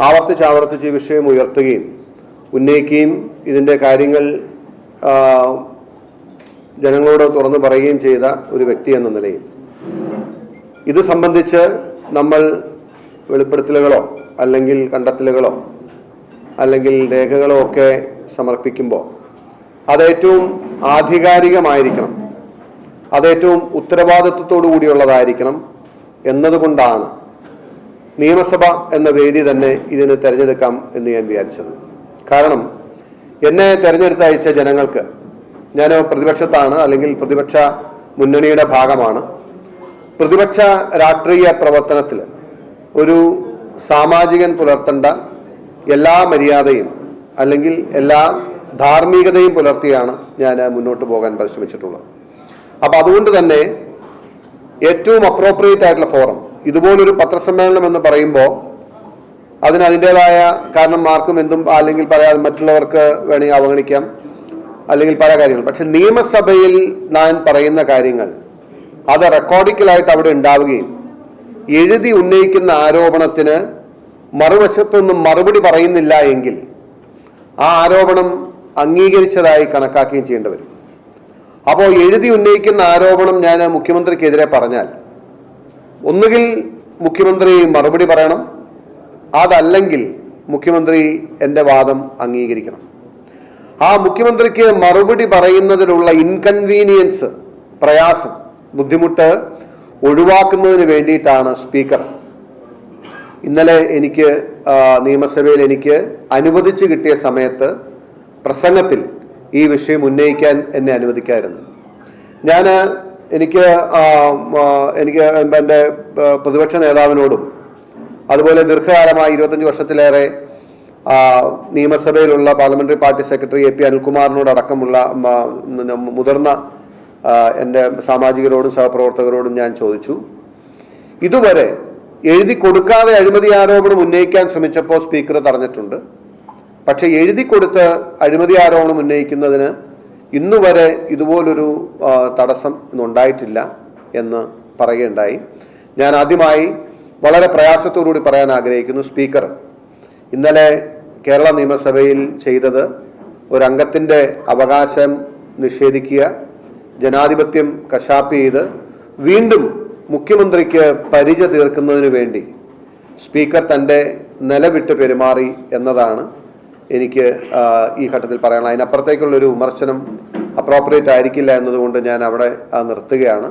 ആവർത്തിച്ച് ഈ വിഷയം ഉയർത്തുകയും ഉന്നയിക്കുകയും ഇതിൻ്റെ കാര്യങ്ങൾ ജനങ്ങളോട് തുറന്നു പറയുകയും ചെയ്ത ഒരു വ്യക്തി എന്ന നിലയിൽ ഇത് സംബന്ധിച്ച് നമ്മൾ വെളിപ്പെടുത്തലുകളോ അല്ലെങ്കിൽ കണ്ടെത്തലുകളോ അല്ലെങ്കിൽ രേഖകളോ ഒക്കെ സമർപ്പിക്കുമ്പോൾ അതേറ്റവും ആധികാരികമായിരിക്കണം, അതേറ്റവും ഉത്തരവാദിത്വത്തോടു കൂടിയുള്ളതായിരിക്കണം എന്നതുകൊണ്ടാണ് നിയമസഭ എന്ന വേദി തന്നെ ഇതിന് തിരഞ്ഞെടുക്കാം എന്ന് ഞാൻ വിചാരിച്ചത്. കാരണം എന്നെ തിരഞ്ഞെടുത്തയച്ച ജനങ്ങൾക്ക്, ഞാൻ പ്രതിപക്ഷത്താണ് അല്ലെങ്കിൽ പ്രതിപക്ഷ മുന്നണിയുടെ ഭാഗമാണ്. പ്രതിപക്ഷ രാഷ്ട്രീയ പ്രവർത്തനത്തിൽ ഒരു സാമാജികൻ പുലർത്തേണ്ട എല്ലാ മര്യാദയും അല്ലെങ്കിൽ എല്ലാ ധാർമ്മികതയും പുലർത്തിയാണ് ഞാൻ മുന്നോട്ട് പോകാൻ പരിശ്രമിച്ചിട്ടുള്ളത്. അപ്പം അതുകൊണ്ട് തന്നെ ഏറ്റവും അപ്രോപ്രിയേറ്റ് ആയിട്ടുള്ള ഫോറം ഇതുപോലൊരു പത്രസമ്മേളനം എന്ന് പറയുമ്പോൾ അതിൻ്റെതായ കാരണം ആർക്കും എന്തും അല്ലെങ്കിൽ പറയാതെ മറ്റുള്ളവർക്ക് വേണമെങ്കിൽ അവഗണിക്കാം അല്ലെങ്കിൽ പല കാര്യങ്ങൾ. പക്ഷെ നിയമസഭയിൽ ഞാൻ പറയുന്ന കാര്യങ്ങൾ അത് റെക്കോർഡിക്കലായിട്ട് അവിടെ ഉണ്ടാവുകയും എഴുതി ഉന്നയിക്കുന്ന ആരോപണത്തിന് മറുവശത്തു നിന്നും മറുപടി പറയുന്നില്ല എങ്കിൽ ആ ആരോപണം അംഗീകരിച്ചതായി കണക്കാക്കുകയും ചെയ്യേണ്ടി വരും. അപ്പോൾ എഴുതി ഉന്നയിക്കുന്ന ആരോപണം ഞാൻ മുഖ്യമന്ത്രിക്കെതിരെ പറഞ്ഞാൽ ഒന്നുകിൽ മുഖ്യമന്ത്രി മറുപടി പറയണം, അതല്ലെങ്കിൽ മുഖ്യമന്ത്രി എൻ്റെ വാദം അംഗീകരിക്കണം. ആ മുഖ്യമന്ത്രിക്ക് മറുപടി പറയുന്നതിലുള്ള ഇൻകൺവീനിയൻസ്, പ്രയാസം, ബുദ്ധിമുട്ട് ഒഴിവാക്കുന്നതിന് വേണ്ടിയിട്ടാണ് സ്പീക്കർ ഇന്നലെ എനിക്ക് നിയമസഭയിൽ എനിക്ക് അനുവദിച്ച് കിട്ടിയ സമയത്ത് പ്രസംഗത്തിൽ ഈ വിഷയം ഉന്നയിക്കാൻ എന്നെ അനുവദിക്കായിരുന്നു. എനിക്ക് എൻ്റെ പ്രതിപക്ഷ നേതാവിനോടും അതുപോലെ ദീർഘകാലമായി 25 വർഷത്തിലേറെ നിയമസഭയിലുള്ള പാർലമെന്ററി പാർട്ടി സെക്രട്ടറി AP അനിൽകുമാറിനോടക്കമുള്ള മുതിർന്ന എൻ്റെ സാമാജികരോടും സഹപ്രവർത്തകരോടും ഞാൻ ചോദിച്ചു, ഇതുവരെ എഴുതി കൊടുക്കാതെ അഴിമതി ആരോപണം ഉന്നയിക്കാൻ ശ്രമിച്ചപ്പോൾ സ്പീക്കർ തടഞ്ഞിട്ടുണ്ട്. പക്ഷെ എഴുതി കൊടുത്ത് അഴിമതി ആരോപണം ഉന്നയിക്കുന്നതിന് ഇന്നുവരെ ഇതുപോലൊരു തടസ്സം ഇന്നുണ്ടായിട്ടില്ല എന്ന് പറയുകയുണ്ടായി. ഞാൻ ആദ്യമായി വളരെ പ്രയാസത്തോടുകൂടി പറയാൻ ആഗ്രഹിക്കുന്നു, സ്പീക്കർ ഇന്നലെ കേരള നിയമസഭയിൽ ചെയ്തത് ഒരംഗത്തിൻ്റെ അവകാശം നിഷേധിക്കുക, ജനാധിപത്യം കശാപ്പ് ചെയ്ത് വീണ്ടും മുഖ്യമന്ത്രിക്ക് പരിച തീർക്കുന്നതിന് വേണ്ടി സ്പീക്കർ തൻ്റെ നിലവിട്ട് പെരുമാറി എന്നതാണ് എനിക്ക് ഈ ഘട്ടത്തിൽ പറയാനുള്ളത്. അതിനപ്പുറത്തേക്കുള്ളൊരു വിമർശനം അപ്രോപ്രിയേറ്റ് ആയിരിക്കില്ല എന്നതുകൊണ്ട് ഞാൻ അവിടെ നിർത്തുകയാണ്.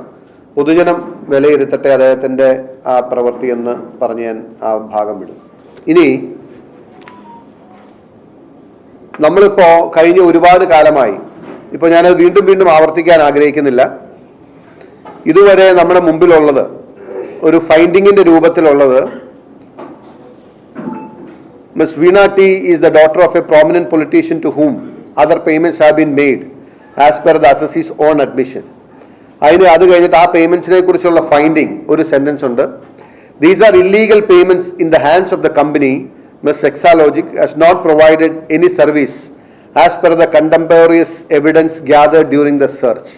പൊതുജനം വിലയിരുത്തട്ടെ അദ്ദേഹത്തിൻ്റെ ആ പ്രവൃത്തി എന്ന് പറഞ്ഞ് ഞാൻ ആ ഭാഗം വിടും. ഇനി നമ്മളിപ്പോൾ കഴിഞ്ഞ ഒരുപാട് കാലമായി, ഇപ്പോൾ ഞാനത് വീണ്ടും ആവർത്തിക്കാൻ ആഗ്രഹിക്കുന്നില്ല, ഇതുവരെ നമ്മുടെ മുമ്പിലുള്ളത് ഒരു ഫൈൻഡിങ്ങിൻ്റെ രൂപത്തിലുള്ളത് Ms. Veena T is the daughter of a prominent politician to whom other payments have been made as per the assessee's own admission. അത് കഴിഞ്ഞിട്ട് ആ പേയ്മെന്റ്സിനെ കുറിച്ചുള്ള ഫൈൻഡിങ് ഒരു സെന്റൻസ് ഉണ്ട്. These are illegal payments in the hands of the company. Ms. Exalogic has not provided any service as per the contemporaneous evidence gathered during the search.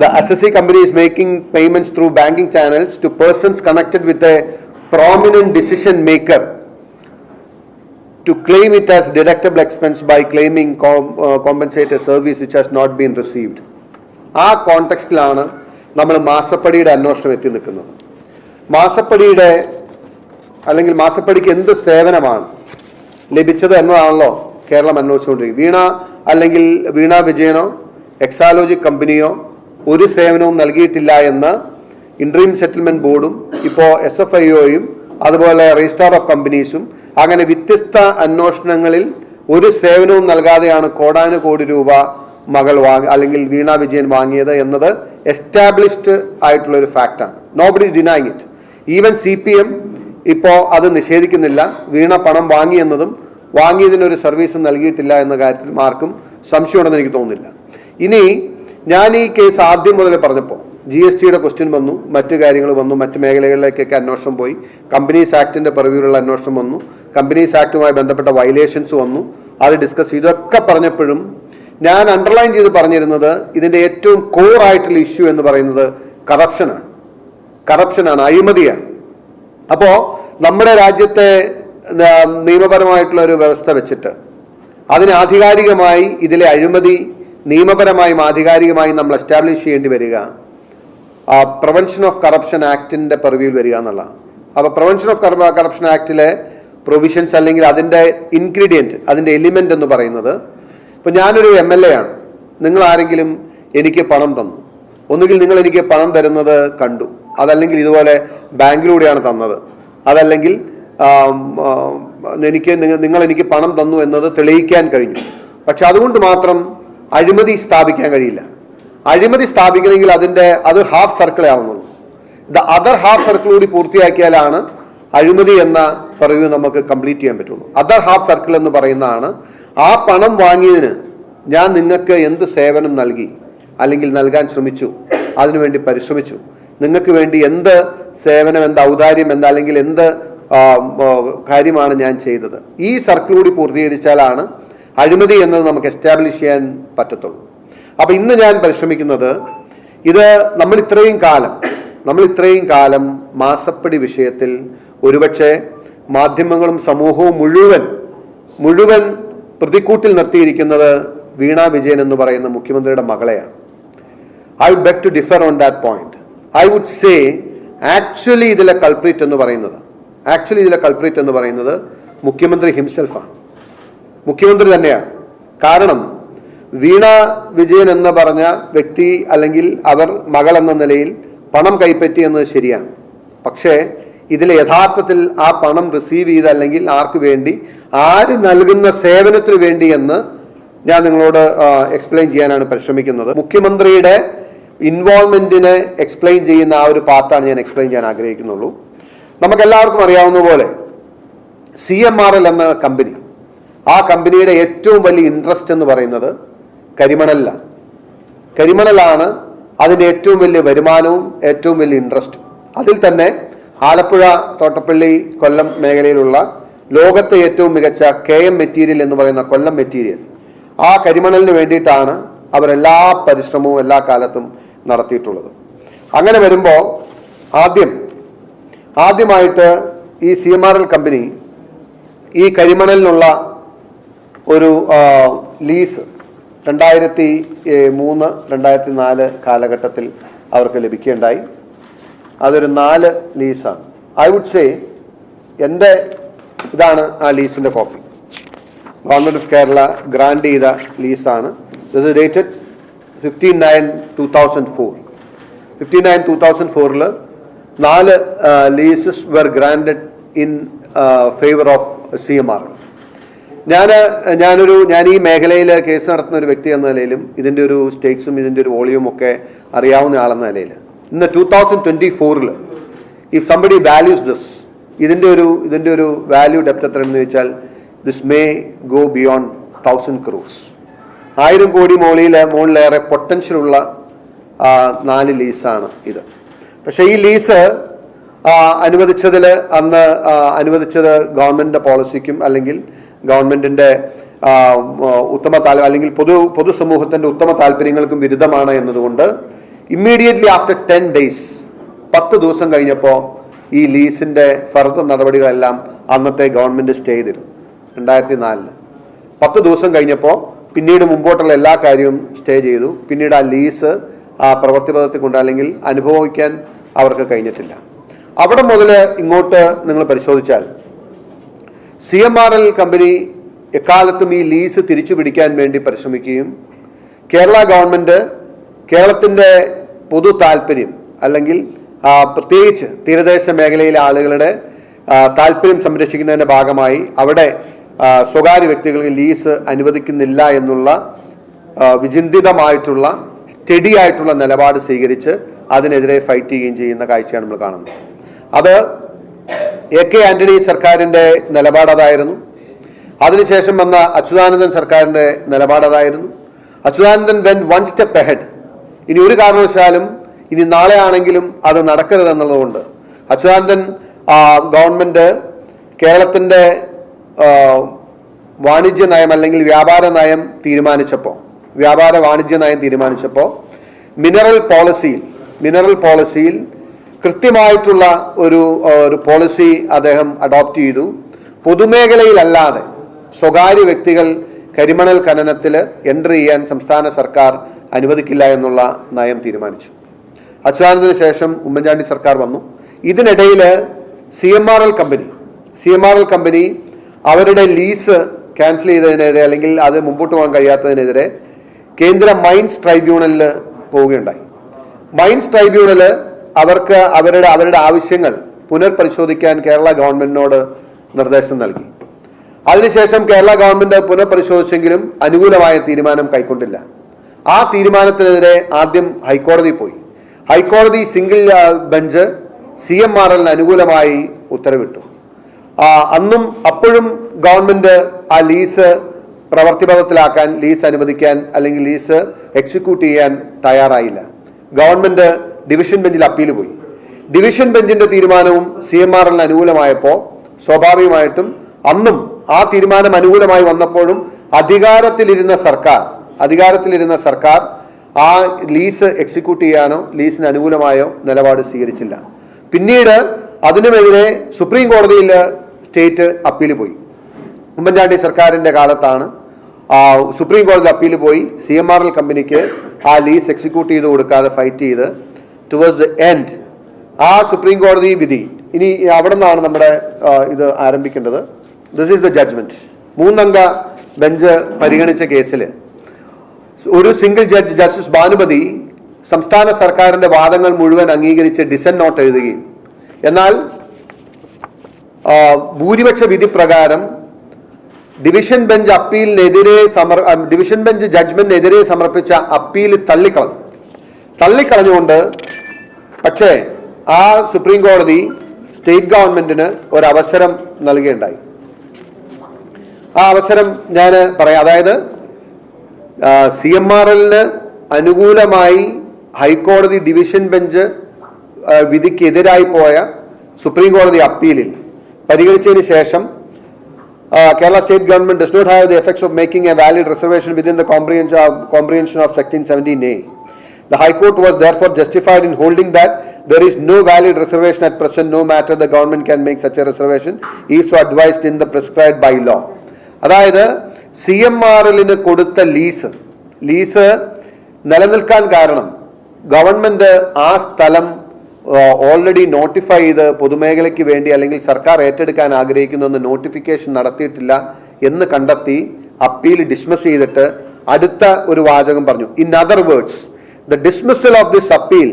The assessee company is making payments through banking channels to persons connected with a prominent decision maker to claim it as deductible expense by claiming compensate a service which has not been received. ആ കോണ്ടെക്സ്റ്റിലാണ് നമ്മൾ മാസപ്പടിയുടെ അന്വേഷണം എത്തി നിൽക്കുന്നത്. മാസപ്പടിയുടെ അല്ലെങ്കിൽ മാസപ്പടിക്ക് എന്ത് സേവനമാണ് ലഭിച്ചത് എന്നതാണല്ലോ കേരളം അന്വേഷിച്ചുകൊണ്ടിരിക്കുന്നത്. വീണ വിജയനോ എക്സാലോജിക് കമ്പനിയോ ഒരു സേവനവും നൽകിയിട്ടില്ല എന്ന് ഇൻട്രീം സെറ്റിൽമെന്റ് ബോർഡും ഇപ്പോൾ SFIOയും അതുപോലെ രജിസ്ട്രാർ ഓഫ് കമ്പനീസും അങ്ങനെ വ്യത്യസ്ത അന്വേഷണങ്ങളിൽ ഒരു സേവനവും നൽകാതെയാണ് കോടാനുകോടി രൂപ അല്ലെങ്കിൽ വീണ വിജയൻ വാങ്ങിയത് എന്നത് എസ്റ്റാബ്ലിഷ്ഡ് ആയിട്ടുള്ള ഒരു ഫാക്റ്റാണ്. Nobody is denying it. Even CPM ഇപ്പോൾ അത് നിഷേധിക്കുന്നില്ല. വീണ പണം വാങ്ങിയെന്നതും വാങ്ങിയതിനൊരു സർവീസ് നൽകിയിട്ടില്ല എന്ന കാര്യത്തിൽ ആർക്കും സംശയമുണ്ടെന്ന് എനിക്ക് തോന്നുന്നില്ല. ഇനി ഞാൻ ഈ കേസ് ആദ്യം മുതൽ പറഞ്ഞപ്പോൾ GSTയുടെ ക്വസ്റ്റ്യൻ വന്നു, മറ്റു കാര്യങ്ങൾ വന്നു, മറ്റു മേഖലകളിലേക്കൊക്കെ അന്വേഷണം പോയി, കമ്പനീസ് ആക്ടിൻ്റെ പരിധിയിലുള്ള അന്വേഷണം വന്നു, കമ്പനീസ് ആക്ടുമായി ബന്ധപ്പെട്ട വയലേഷൻസ് വന്നു, അത് ഡിസ്കസ് ചെയ്തു. ഇതൊക്കെ പറഞ്ഞപ്പോഴും ഞാൻ അണ്ടർലൈൻ ചെയ്ത് പറഞ്ഞിരുന്നത് ഇതിൻ്റെ ഏറ്റവും കോർ ആയിട്ടുള്ള ഇഷ്യൂ എന്ന് പറയുന്നത് കറപ്ഷനാണ്, അഴിമതിയാണ്. അപ്പോൾ നമ്മുടെ രാജ്യത്തെ നിയമപരമായിട്ടുള്ള ഒരു വ്യവസ്ഥ വെച്ചിട്ട് അതിന് ആധികാരികമായി ഇതിലെ അഴിമതി നിയമപരമായും ആധികാരികമായും നമ്മൾ എസ്റ്റാബ്ലിഷ് ചെയ്യേണ്ടി വരിക പ്രിവെൻഷൻ ഓഫ് കറപ്ഷൻ ആക്ടിൻ്റെ പെർവ്യൂവിൽ വരിക എന്നുള്ളതാണ്. അപ്പോൾ പ്രിവെൻഷൻ ഓഫ് കറപ്ഷൻ ആക്ടിലെ പ്രൊവിഷൻസ് അല്ലെങ്കിൽ അതിൻ്റെ ഇൻഗ്രീഡിയൻറ്റ്, അതിൻ്റെ എലിമെൻ്റ് എന്ന് പറയുന്നത്, ഇപ്പോൾ ഞാനൊരു MLA ആണ്, നിങ്ങൾ ആരെങ്കിലും എനിക്ക് പണം തന്നു, ഒന്നുകിൽ നിങ്ങൾ എനിക്ക് പണം തരുന്നത് കണ്ടു, അതല്ലെങ്കിൽ ഇതുപോലെ ബാങ്കിലൂടെയാണ് തന്നത്, അതല്ലെങ്കിൽ നിങ്ങൾ എനിക്ക് പണം തന്നു എന്നത് തെളിയിക്കാൻ കഴിഞ്ഞു. പക്ഷെ അതുകൊണ്ട് മാത്രം അഴിമതി സ്ഥാപിക്കാൻ കഴിയില്ല. അഴിമതി സ്ഥാപിക്കണമെങ്കിൽ അത് ഹാഫ് സർക്കിളേ ആവുന്നുള്ളൂ. അതർ ഹാഫ് സർക്കിൾ കൂടി പൂർത്തിയാക്കിയാലാണ് അഴിമതി എന്ന പറയൂ നമുക്ക് കംപ്ലീറ്റ് ചെയ്യാൻ പറ്റുള്ളൂ. അതർ ഹാഫ് സർക്കിൾ എന്ന് പറയുന്നതാണ് ആ പണം വാങ്ങിയതിന് ഞാൻ നിങ്ങൾക്ക് എന്ത് സേവനം നൽകി, അല്ലെങ്കിൽ നൽകാൻ ശ്രമിച്ചു, അതിനുവേണ്ടി പരിശ്രമിച്ചു, നിങ്ങൾക്ക് വേണ്ടി എന്ത് സേവനം, എന്ത് ഔദാര്യം, അല്ലെങ്കിൽ എന്ത് കാര്യമാണ് ഞാൻ ചെയ്തത്. ഈ സർക്കിൾ കൂടി പൂർത്തീകരിച്ചാലാണ് അഴിമതി എന്നത് നമുക്ക് എസ്റ്റാബ്ലിഷ് ചെയ്യാൻ പറ്റത്തുള്ളൂ. അപ്പം ഇന്ന് ഞാൻ പരിശ്രമിക്കുന്നത് ഇത് നമ്മൾ ഇത്രയും കാലം മാസപ്പടി വിഷയത്തിൽ ഒരുപക്ഷെ മാധ്യമങ്ങളും സമൂഹവും മുഴുവൻ പ്രതിക്കൂട്ടിൽ നിർത്തിയിരിക്കുന്നത് വീണ വിജയൻ എന്ന് പറയുന്ന മുഖ്യമന്ത്രിയുടെ മകളെയാണ്. I would beg to differ on that point. I would say actually ഇതിലെ കൾപ്രിറ്റ് എന്ന് പറയുന്നത് മുഖ്യമന്ത്രി ഹിംസെൽഫാണ്, മുഖ്യമന്ത്രി തന്നെയാണ്. കാരണം വീണ വിജയൻ എന്ന് പറഞ്ഞ വ്യക്തി അല്ലെങ്കിൽ അവർ മകൾ എന്ന നിലയിൽ പണം കൈപ്പറ്റി എന്നത് ശരിയാണ്. പക്ഷേ ഇതിൽ യഥാർത്ഥത്തിൽ ആ പണം റിസീവ് ചെയ്ത് അല്ലെങ്കിൽ ആർക്ക് വേണ്ടി, ആര് നൽകുന്ന സേവനത്തിന് വേണ്ടി എന്ന് ഞാൻ നിങ്ങളോട് എക്സ്പ്ലെയിൻ ചെയ്യാനാണ് പരിശ്രമിക്കുന്നത്. മുഖ്യമന്ത്രിയുടെ ഇൻവോൾവ്മെന്റിനെ എക്സ്പ്ലെയിൻ ചെയ്യുന്ന ആ ഒരു പാർട്ടാണ് ഞാൻ എക്സ്പ്ലെയിൻ ചെയ്യാൻ ആഗ്രഹിക്കുന്നുള്ളൂ. നമുക്കെല്ലാവർക്കും അറിയാവുന്ന പോലെ CMRL എന്ന കമ്പനി, ആ കമ്പനിയുടെ ഏറ്റവും വലിയ ഇൻട്രസ്റ്റ് എന്ന് പറയുന്നത് കരിമണലാണ്. അതിൻ്റെ ഏറ്റവും വലിയ വരുമാനവും ഏറ്റവും വലിയ ഇൻട്രസ്റ്റും. അതിൽ തന്നെ ആലപ്പുഴ, തോട്ടപ്പള്ളി, കൊല്ലം മേഖലയിലുള്ള ലോകത്തെ ഏറ്റവും മികച്ച KM മെറ്റീരിയൽ എന്ന് പറയുന്ന കൊല്ലം മെറ്റീരിയൽ, ആ കരിമണലിന് വേണ്ടിയിട്ടാണ് അവരെല്ലാ പരിശ്രമവും എല്ലാ കാലത്തും നടത്തിയിട്ടുള്ളത്. അങ്ങനെ വരുമ്പോൾ ആദ്യമായിട്ട് ഈ CMRL കമ്പനി ഈ കരിമണലിനുള്ള ഒരു ലീസ് 2003-2004 കാലഘട്ടത്തിൽ അവർക്ക് ലഭിക്കുകയുണ്ടായി. അതൊരു 4 ലീസാണ്. ഐ വുഡ് സേ ഇതാണ് ആ ലീസിൻ്റെ copy. Government of Kerala grant ചെയ്ത ലീസാണ്. This is dated 15/9/2004. 15/9/2004 4 leases were granted in favour of CMRL. ഞാൻ ഈ മേഖലയിൽ കേസ് നടത്തുന്ന ഒരു വ്യക്തി എന്ന നിലയിലും ഇതിൻ്റെ ഒരു സ്റ്റേക്സും ഇതിൻ്റെ ഒരു വോളിയും ഒക്കെ അറിയാവുന്ന ആളെന്ന നിലയിൽ ഇന്ന് 2024 ഇഫ് സംബഡി വാല്യൂസ് ദിസ്, ഇതിൻ്റെ ഒരു വാല്യൂ ഡെപ്ത് എത്രയെന്ന് ചോദിച്ചാൽ this may go beyond 1000 crores. 1000 കോടി മുകളിലേറെ പൊട്ടൻഷ്യലുള്ള 4 ലീസാണ് ഇത്. പക്ഷേ ഈ ലീസ് അനുവദിച്ചത് ഗവൺമെൻറ്റിൻ്റെ പോളിസിക്കും അല്ലെങ്കിൽ ഗവൺമെൻറ്റിൻ്റെ അല്ലെങ്കിൽ പൊതുസമൂഹത്തിൻ്റെ ഉത്തമ താല്പര്യങ്ങൾക്കും വിരുദ്ധമാണ് എന്നതുകൊണ്ട് ഇമ്മീഡിയറ്റ്ലി ആഫ്റ്റർ 10 days 10 ദിവസം കഴിഞ്ഞപ്പോൾ ഈ ലീസിൻ്റെ ഫർദർ നടപടികളെല്ലാം അന്നത്തെ ഗവൺമെൻറ് സ്റ്റേ ചെയ്തിരുന്നു. 2004 10 ദിവസം കഴിഞ്ഞപ്പോൾ പിന്നീട് മുമ്പോട്ടുള്ള എല്ലാ കാര്യവും സ്റ്റേ ചെയ്തു. പിന്നീട് ആ ലീസ് പ്രവൃത്തിപഥത്തിൽ കൊണ്ട് അല്ലെങ്കിൽ അനുഭവിക്കാൻ അവർക്ക് കഴിഞ്ഞിട്ടില്ല. അവിടെ മുതൽ ഇങ്ങോട്ട് നിങ്ങൾ പരിശോധിച്ചാൽ CMRL കമ്പനി എക്കാലത്തും ഈ ലീസ് തിരിച്ചു പിടിക്കാൻ വേണ്ടി പരിശ്രമിക്കുകയും കേരള ഗവൺമെൻറ് കേരളത്തിൻ്റെ പൊതു താല്പര്യം അല്ലെങ്കിൽ പ്രത്യേകിച്ച് തീരദേശ മേഖലയിലെ ആളുകളുടെ താല്പര്യം സംരക്ഷിക്കുന്നതിൻ്റെ ഭാഗമായി അവിടെ സ്വകാര്യ വ്യക്തികൾക്ക് ലീസ് അനുവദിക്കുന്നില്ല എന്നുള്ള വിചിന്തിതമായിട്ടുള്ള സ്റ്റഡി ആയിട്ടുള്ള നിലപാട് സ്വീകരിച്ച് അതിനെതിരെ ഫൈറ്റ് ചെയ്യുകയും ചെയ്യുന്ന കാഴ്ചയാണ് നമ്മൾ കാണുന്നത്. അത് AK ആന്റണി സർക്കാരിൻ്റെ നിലപാടതായിരുന്നു. അതിനുശേഷം വന്ന അച്യുതാനന്ദൻ സർക്കാരിൻ്റെ നിലപാടതായിരുന്നു. Achuthanandan when 1 step ahead. ഇനി ഒരു കാരണവശാലും ഇനി നാളെ ആണെങ്കിലും അത് നടക്കരുതെന്നുള്ളതുകൊണ്ട് അച്യുതാനന്ദൻ ഗവൺമെൻറ് കേരളത്തിൻ്റെ വാണിജ്യ നയം അല്ലെങ്കിൽ വ്യാപാര വാണിജ്യ നയം തീരുമാനിച്ചപ്പോൾ മിനറൽ പോളിസിയിൽ കൃത്യമായിട്ടുള്ള ഒരു പോളിസി അദ്ദേഹം അഡോപ്റ്റ് ചെയ്തു. പൊതുമേഖലയിലല്ലാതെ സ്വകാര്യ വ്യക്തികൾ കരിമണൽ ഖനനത്തിൽ എൻട്രി ചെയ്യാൻ സംസ്ഥാന സർക്കാർ അനുവദിക്കില്ല എന്നുള്ള നയം തീരുമാനിച്ചു. അച്യുതാനന്ദന് ശേഷം ഉമ്മൻചാണ്ടി സർക്കാർ വന്നു. ഇതിനിടയിൽ CMRL കമ്പനി അവരുടെ ലീസ് ക്യാൻസൽ ചെയ്തതിനെതിരെ അല്ലെങ്കിൽ അത് മുമ്പോട്ട് പോകാൻ കഴിയാത്തതിനെതിരെ കേന്ദ്ര മൈൻസ് ട്രൈബ്യൂണലിൽ പോവുകയുണ്ടായി. മൈൻസ് ട്രൈബ്യൂണൽ അവർക്ക് അവരുടെ ആവശ്യങ്ങൾ പുനർപരിശോധിക്കാൻ കേരള ഗവൺമെന്റിനോട് നിർദ്ദേശം നൽകി. അതിനുശേഷം കേരള ഗവൺമെന്റ് പുനഃപരിശോധിച്ചെങ്കിലും അനുകൂലമായ തീരുമാനം കൈക്കൊണ്ടില്ല. ആ തീരുമാനത്തിനെതിരെ ആദ്യം ഹൈക്കോടതി പോയി. ഹൈക്കോടതി സിംഗിൾ ബെഞ്ച് CMRLന് അനുകൂലമായി ഉത്തരവിട്ടു. അപ്പോഴും ഗവൺമെന്റ് ആ ലീസ് പ്രവർത്തിപഥത്തിലാക്കാൻ, ലീസ് അനുവദിക്കാൻ അല്ലെങ്കിൽ ലീസ് എക്സിക്യൂട്ട് ചെയ്യാൻ തയ്യാറായില്ല. ഗവൺമെന്റ് ഡിവിഷൻ ബെഞ്ചിൽ അപ്പീൽ പോയി. ഡിവിഷൻ ബെഞ്ചിന്റെ തീരുമാനവും CMRLന് അനുകൂലമായപ്പോൾ സ്വാഭാവികമായിട്ടും അന്നും ആ തീരുമാനം അനുകൂലമായി വന്നപ്പോഴും അധികാരത്തിലിരുന്ന സർക്കാർ ആ ലീസ് എക്സിക്യൂട്ട് ചെയ്യാനോ ലീസിന് അനുകൂലമായോ നിലപാട് സ്വീകരിച്ചില്ല. പിന്നീട് അതിനുമെതിരെ സുപ്രീം കോടതിയിൽ സ്റ്റേറ്റ് അപ്പീൽ പോയി. ഉമ്മൻചാണ്ടി സർക്കാരിന്റെ കാലത്താണ് സുപ്രീം കോടതി അപ്പീൽ പോയി CMRL കമ്പനിക്ക് ആ ലീസ് എക്സിക്യൂട്ട് ചെയ്ത് കൊടുക്കാതെ ഫൈറ്റ് ചെയ്ത് ടുവേഴ്സ് ദ എൻഡ് ആ സുപ്രീം കോടതി വിധി ഇനി അവിടെ നിന്നാണ് നമ്മുടെ ഇത് ആരംഭിക്കേണ്ടത്. This is the judgement. 3 അംഗ ബെഞ്ച് പരിഗണിച്ച കേസിൽ ഒരു സിംഗിൾ ജഡ്ജ് ജസ്റ്റിസ് ഭാനുമതി സംസ്ഥാന സർക്കാരിന്റെ വാദങ്ങൾ മുഴുവൻ അംഗീകരിച്ച് ഡിസന്റ് നോട്ട് എഴുതുകയും എന്നാൽ ഭൂരിപക്ഷ വിധി പ്രകാരം ഡിവിഷൻ ബെഞ്ച് ജഡ്ജ്മെന്റിനെതിരെ സമർപ്പിച്ച അപ്പീൽ തള്ളിക്കളഞ്ഞുകൊണ്ട് പക്ഷേ ആ സുപ്രീം കോടതി സ്റ്റേറ്റ് ഗവൺമെന്റിന് ഒരവസരം നൽകുകയുണ്ടായി. ആ അവസരം ഞാൻ പറയാം. അതായത് CMRLന് അനുകൂലമായി ഹൈക്കോടതി ഡിവിഷൻ ബെഞ്ച് വിധിക്കെതിരായി പോയ സുപ്രീം കോടതി അപ്പീലിൽ പരിഗണിച്ചതിന് ശേഷം Kerala state government does not have the effects of making a valid reservation within the comprehension of Section 17A. The High Court was therefore justified in holding that there is no valid reservation at present, no matter the government can make such a reservation if so advised in the prescribed by law. അതായത് CMRLന് കൊടുത്ത lease നിലനിൽക്കാൻ കാരണം government ആ സ്ഥലം already notify ചെയ്ത് പൊതുമേഖലയ്ക്ക് വേണ്ടി അല്ലെങ്കിൽ സർക്കാർ ഏറ്റെടുക്കാൻ ആഗ്രഹിക്കുന്ന നോട്ടിഫിക്കേഷൻ നടത്തിയിട്ടില്ല എന്ന് കണ്ടെത്തി അപ്പീൽ ഡിസ്മിസ് ചെയ്തിട്ട് അടുത്ത ഒരു വാചകം പറഞ്ഞു. In other words, the dismissal of this appeal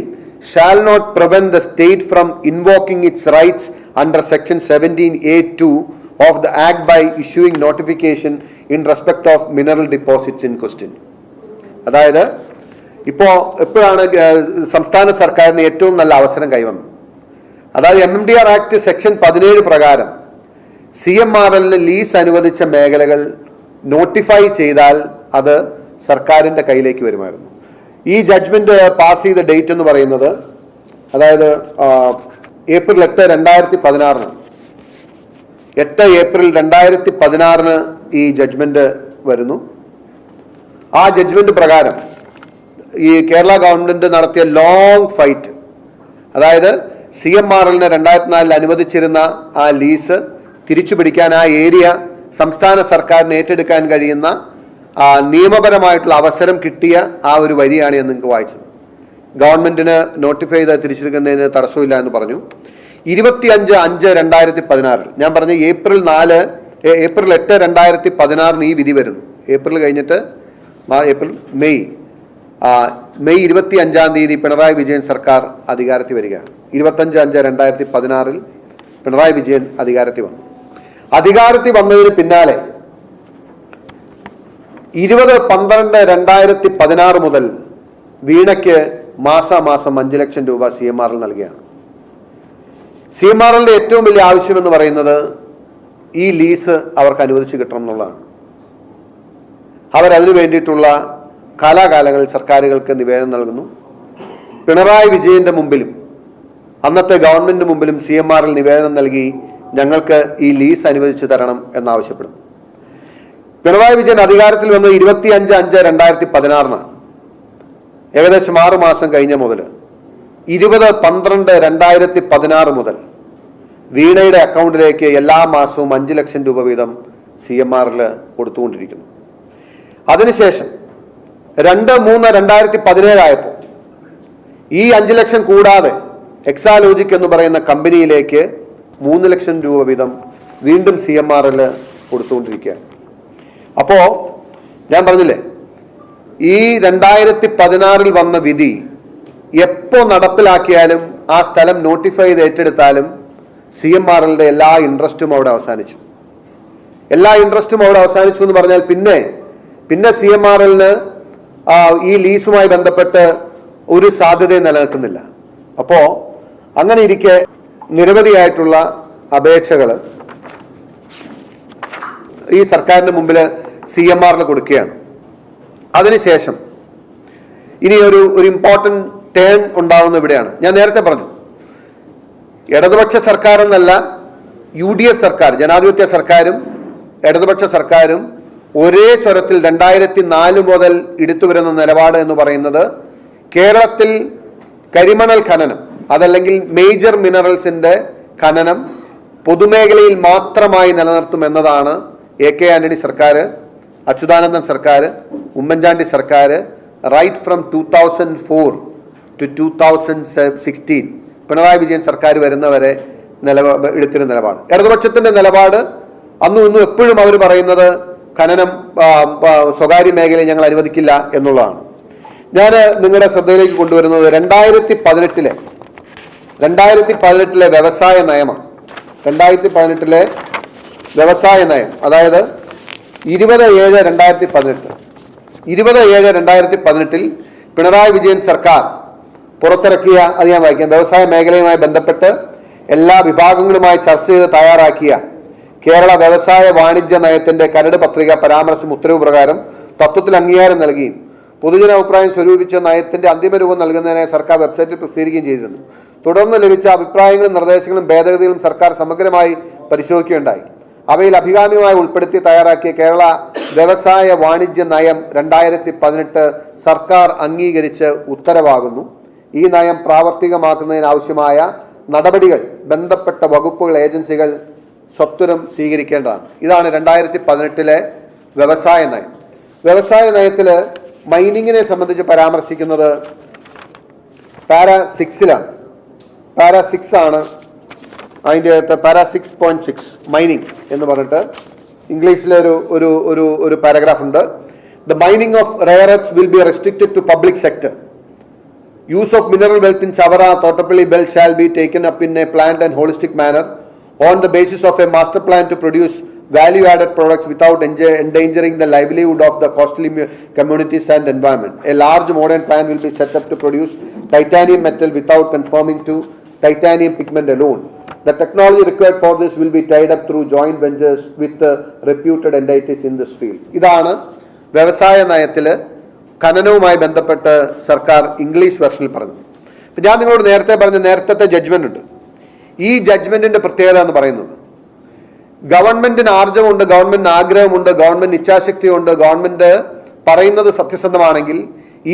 shall not prevent the state from invoking its rights under Section 17A(2) of the Act by issuing notification in respect of mineral deposits in question. അതായത് ഇപ്പോഴാണ് സംസ്ഥാന സർക്കാരിന് ഏറ്റവും നല്ല അവസരം കൈവന്നു. അതായത് MMDR act section 17 പ്രകാരം CMRLന് ലീസ് അനുവദിച്ച മേഖലകൾ നോട്ടിഫൈ ചെയ്താൽ അത് സർക്കാരിന്റെ കയ്യിലേക്ക് വരുമായിരുന്നു. ഈ ജഡ്ജ്മെന്റ് പാസ് ചെയ്ത ഡേറ്റ് എന്ന് പറയുന്നത് അതായത് ഏപ്രിൽ 8, 2016 8 ഏപ്രിൽ 2016 ഈ ജഡ്ജ്മെന്റ് വരുന്നു. ആ ജഡ്ജ്മെന്റ് പ്രകാരം ഈ കേരള ഗവൺമെന്റ് നടത്തിയ ലോങ് ഫൈറ്റ്, അതായത് CMRLന് 2004 അനുവദിച്ചിരുന്ന ആ ലീസ് തിരിച്ചു പിടിക്കാൻ, ആ ഏരിയ സംസ്ഥാന സർക്കാരിന് ഏറ്റെടുക്കാൻ കഴിയുന്ന നിയമപരമായിട്ടുള്ള അവസരം കിട്ടിയ ആ ഒരു വരിയാണ് ഞാൻ നിങ്ങൾക്ക് വായിച്ചത്. ഗവൺമെന്റിന് നോട്ടിഫൈ ചെയ്ത് തിരിച്ചെടുക്കുന്നതിന് തടസ്സമില്ല എന്ന് പറഞ്ഞു. 25/5/2016 ഞാൻ പറഞ്ഞു ഏപ്രിൽ 8, 2016 ഈ വിധി വരുന്നു. ഏപ്രിൽ കഴിഞ്ഞിട്ട് മെയ് 25 പിണറായി വിജയൻ സർക്കാർ അധികാരത്തിൽ വരികയാണ്. 25/5/2016 പിണറായി വിജയൻ അധികാരത്തിൽ വന്നു. അധികാരത്തിൽ വന്നതിന് പിന്നാലെ 20/12/2016 മുതൽ വീണയ്ക്ക് മാസാമാസം 5 ലക്ഷം രൂപ CMRL നൽകുകയാണ്. CMRLന്റെ ഏറ്റവും വലിയ ആവശ്യം എന്ന് പറയുന്നത് ഈ ലീസ് അവർക്ക് അനുവദിച്ച് കിട്ടണം എന്നുള്ളതാണ്. അവരതിനു വേണ്ടിയിട്ടുള്ള കാലാകാലങ്ങളിൽ സർക്കാരുകൾക്ക് നിവേദനം നൽകുന്നു. പിണറായി വിജയന്റെ മുമ്പിലും അന്നത്തെ ഗവൺമെന്റിന് മുമ്പിലും CMRL നിവേദനം നൽകി ഞങ്ങൾക്ക് ഈ ലീസ് അനുവദിച്ചു തരണം എന്നാവശ്യപ്പെടുന്നു. പിണറായി വിജയൻ അധികാരത്തിൽ വന്നത് 25/5/2016 ഏകദേശം 6 മാസം കഴിഞ്ഞ മുതൽ 20/12/2016 മുതൽ വീണയുടെ അക്കൗണ്ടിലേക്ക് എല്ലാ മാസവും 5 ലക്ഷം രൂപ വീതം CMRL കൊടുത്തുകൊണ്ടിരിക്കുന്നു. അതിനുശേഷം 2/3/2017 ആയപ്പോൾ ഈ 5 ലക്ഷം കൂടാതെ എക്സാലോജിക് എന്ന് പറയുന്ന കമ്പനിയിലേക്ക് 3 ലക്ഷം രൂപ വീതം വീണ്ടും CMRL കൊടുത്തുകൊണ്ടിരിക്കുകയാണ്. അപ്പോൾ ഞാൻ പറഞ്ഞില്ലേ, ഈ 2016 വന്ന വിധി എപ്പോൾ നടപ്പിലാക്കിയാലും ആ സ്ഥലം നോട്ടിഫൈ ചെയ്ത് ഏറ്റെടുത്താലും CMRLന്റെ എല്ലാ ഇൻട്രസ്റ്റും അവിടെ അവസാനിച്ചു. എന്ന് പറഞ്ഞാൽ പിന്നെ CMRLന് ഈ ലീസുമായി ബന്ധപ്പെട്ട് ഒരു സാധ്യതയും നിലനിൽക്കുന്നില്ല. അപ്പോൾ അങ്ങനെ ഇരിക്കെ നിരവധിയായിട്ടുള്ള അപേക്ഷകൾ ഈ സർക്കാരിന് മുമ്പിൽ CMRL കൊടുക്കുകയാണ്. അതിനുശേഷം ഇനി ഒരു ഇമ്പോർട്ടൻറ്റ് ടേൺ ഉണ്ടാവുന്ന ഇവിടെയാണ്. ഞാൻ നേരത്തെ പറഞ്ഞു, ഇടതുപക്ഷ സർക്കാർ എന്നല്ല, UDF സർക്കാർ, ജനാധിപത്യ സർക്കാരും ഇടതുപക്ഷ സർക്കാരും ഒരേ സ്വരത്തിൽ 2004 മുതൽ എടുത്തുവരുന്ന നിലപാട് എന്ന് പറയുന്നത് കേരളത്തിൽ കരിമണൽ ഖനനം, അതല്ലെങ്കിൽ മേജർ മിനറൽസിന്റെ ഖനനം പൊതുമേഖലയിൽ മാത്രമായി നിലനിർത്തുമെന്നതാണ് AK ആന്റണി സർക്കാർ, അച്യുതാനന്ദൻ സർക്കാർ, ഉമ്മൻചാണ്ടി സർക്കാർ right from 2004 to 2016 Pinarayi Vijayan സർക്കാർ വരുന്നവരെ എടുത്തിരുന്ന നിലപാട്. ഇടതുപക്ഷത്തിന്റെ നിലപാട് അന്നും ഇന്നും എപ്പോഴും അവർ പറയുന്നത് ഖനനം സ്വകാര്യ മേഖലയിൽ ഞങ്ങൾ അനുവദിക്കില്ല എന്നുള്ളതാണ്. ഞാൻ നിങ്ങളുടെ ശ്രദ്ധയിലേക്ക് കൊണ്ടുവരുന്നത് 2018 വ്യവസായ നയമാണ്. 2018 വ്യവസായ നയം, അതായത് 20/7/2018 പിണറായി വിജയൻ സർക്കാർ പുറത്തിറക്കിയ, അത് ഞാൻ വായിക്കാം, വ്യവസായ മേഖലയുമായി ബന്ധപ്പെട്ട് എല്ലാ വിഭാഗങ്ങളുമായി ചർച്ച ചെയ്ത് തയ്യാറാക്കിയ കേരള വ്യവസായ വാണിജ്യ നയത്തിന്റെ കരട് പത്രിക പരാമർശം ഉത്തരവ് പ്രകാരം തത്വത്തിൽ അംഗീകാരം നൽകുകയും പൊതുജനാഭിപ്രായം സ്വരൂപിച്ച നയത്തിന്റെ അന്തിമ രൂപം നൽകുന്നതിനായി സർക്കാർ വെബ്സൈറ്റിൽ പ്രസിദ്ധീകരിക്കുകയും ചെയ്തിരുന്നു. തുടർന്ന് ലഭിച്ച അഭിപ്രായങ്ങളും നിർദ്ദേശങ്ങളും ഭേദഗതികളും സർക്കാർ സമഗ്രമായി പരിശോധിക്കുകയുണ്ടായി. അവയിൽ അഭികാമ്യമായി ഉൾപ്പെടുത്തി തയ്യാറാക്കിയ കേരള വ്യവസായ വാണിജ്യ നയം 2018 സർക്കാർ അംഗീകരിച്ച് ഉത്തരവാകുന്നു. ഈ നയം പ്രാവർത്തികമാക്കുന്നതിനാവശ്യമായ നടപടികൾ ബന്ധപ്പെട്ട വകുപ്പുകൾ, ഏജൻസികൾ സത്വരം സ്വീകരിക്കേണ്ടതാണ്. ഇതാണ് 2018 വ്യവസായ നയം. വ്യവസായ നയത്തിൽ മൈനിങ്ങിനെ സംബന്ധിച്ച് പരാമർശിക്കുന്നത് പാരാ 6-ലാണ്. പാരാ 6 ആണ് അതിൻ്റെ അകത്ത്. പാരാ 6.6 മൈനിങ് എന്ന് പറഞ്ഞിട്ട് ഇംഗ്ലീഷിലെ ഒരു പാരഗ്രാഫ് ഉണ്ട്. The mining of rare earth will be restricted to public sector. Use of mineral wealth in Chavara, Thottapalli belt shall be taken up in a planned and holistic manner on the basis of a master plan to produce value-added products without endangering the livelihood of the coastal communities and environment. A large modern plan will be set up to produce titanium metal without conforming to titanium pigment alone. The technology required for this will be tied up through joint ventures with reputed entities in this field. ഇതാണ് വ്യവസായ നയത്തിൽ ഖനനവുമായി ബന്ധപ്പെട്ട് സർക്കാർ English വെർഷനിൽ പറഞ്ഞു. ഞാൻ നിങ്ങളോട് നേരത്തെ പറഞ്ഞ നേരത്തെ ജഡ്ജ്മെന്റ് ഉണ്ട്. ഈ ജഡ്ജ്മെന്റിന്റെ പ്രത്യേകത എന്ന് പറയുന്നത് ഗവൺമെന്റിന് ആർജവമുണ്ട്, ഗവൺമെന്റിന് ആഗ്രഹമുണ്ട്, ഗവൺമെന്റ് ഇച്ഛാശക്തിയുണ്ട്, ഗവൺമെന്റ് പറയുന്നത് സത്യസന്ധമാണെങ്കിൽ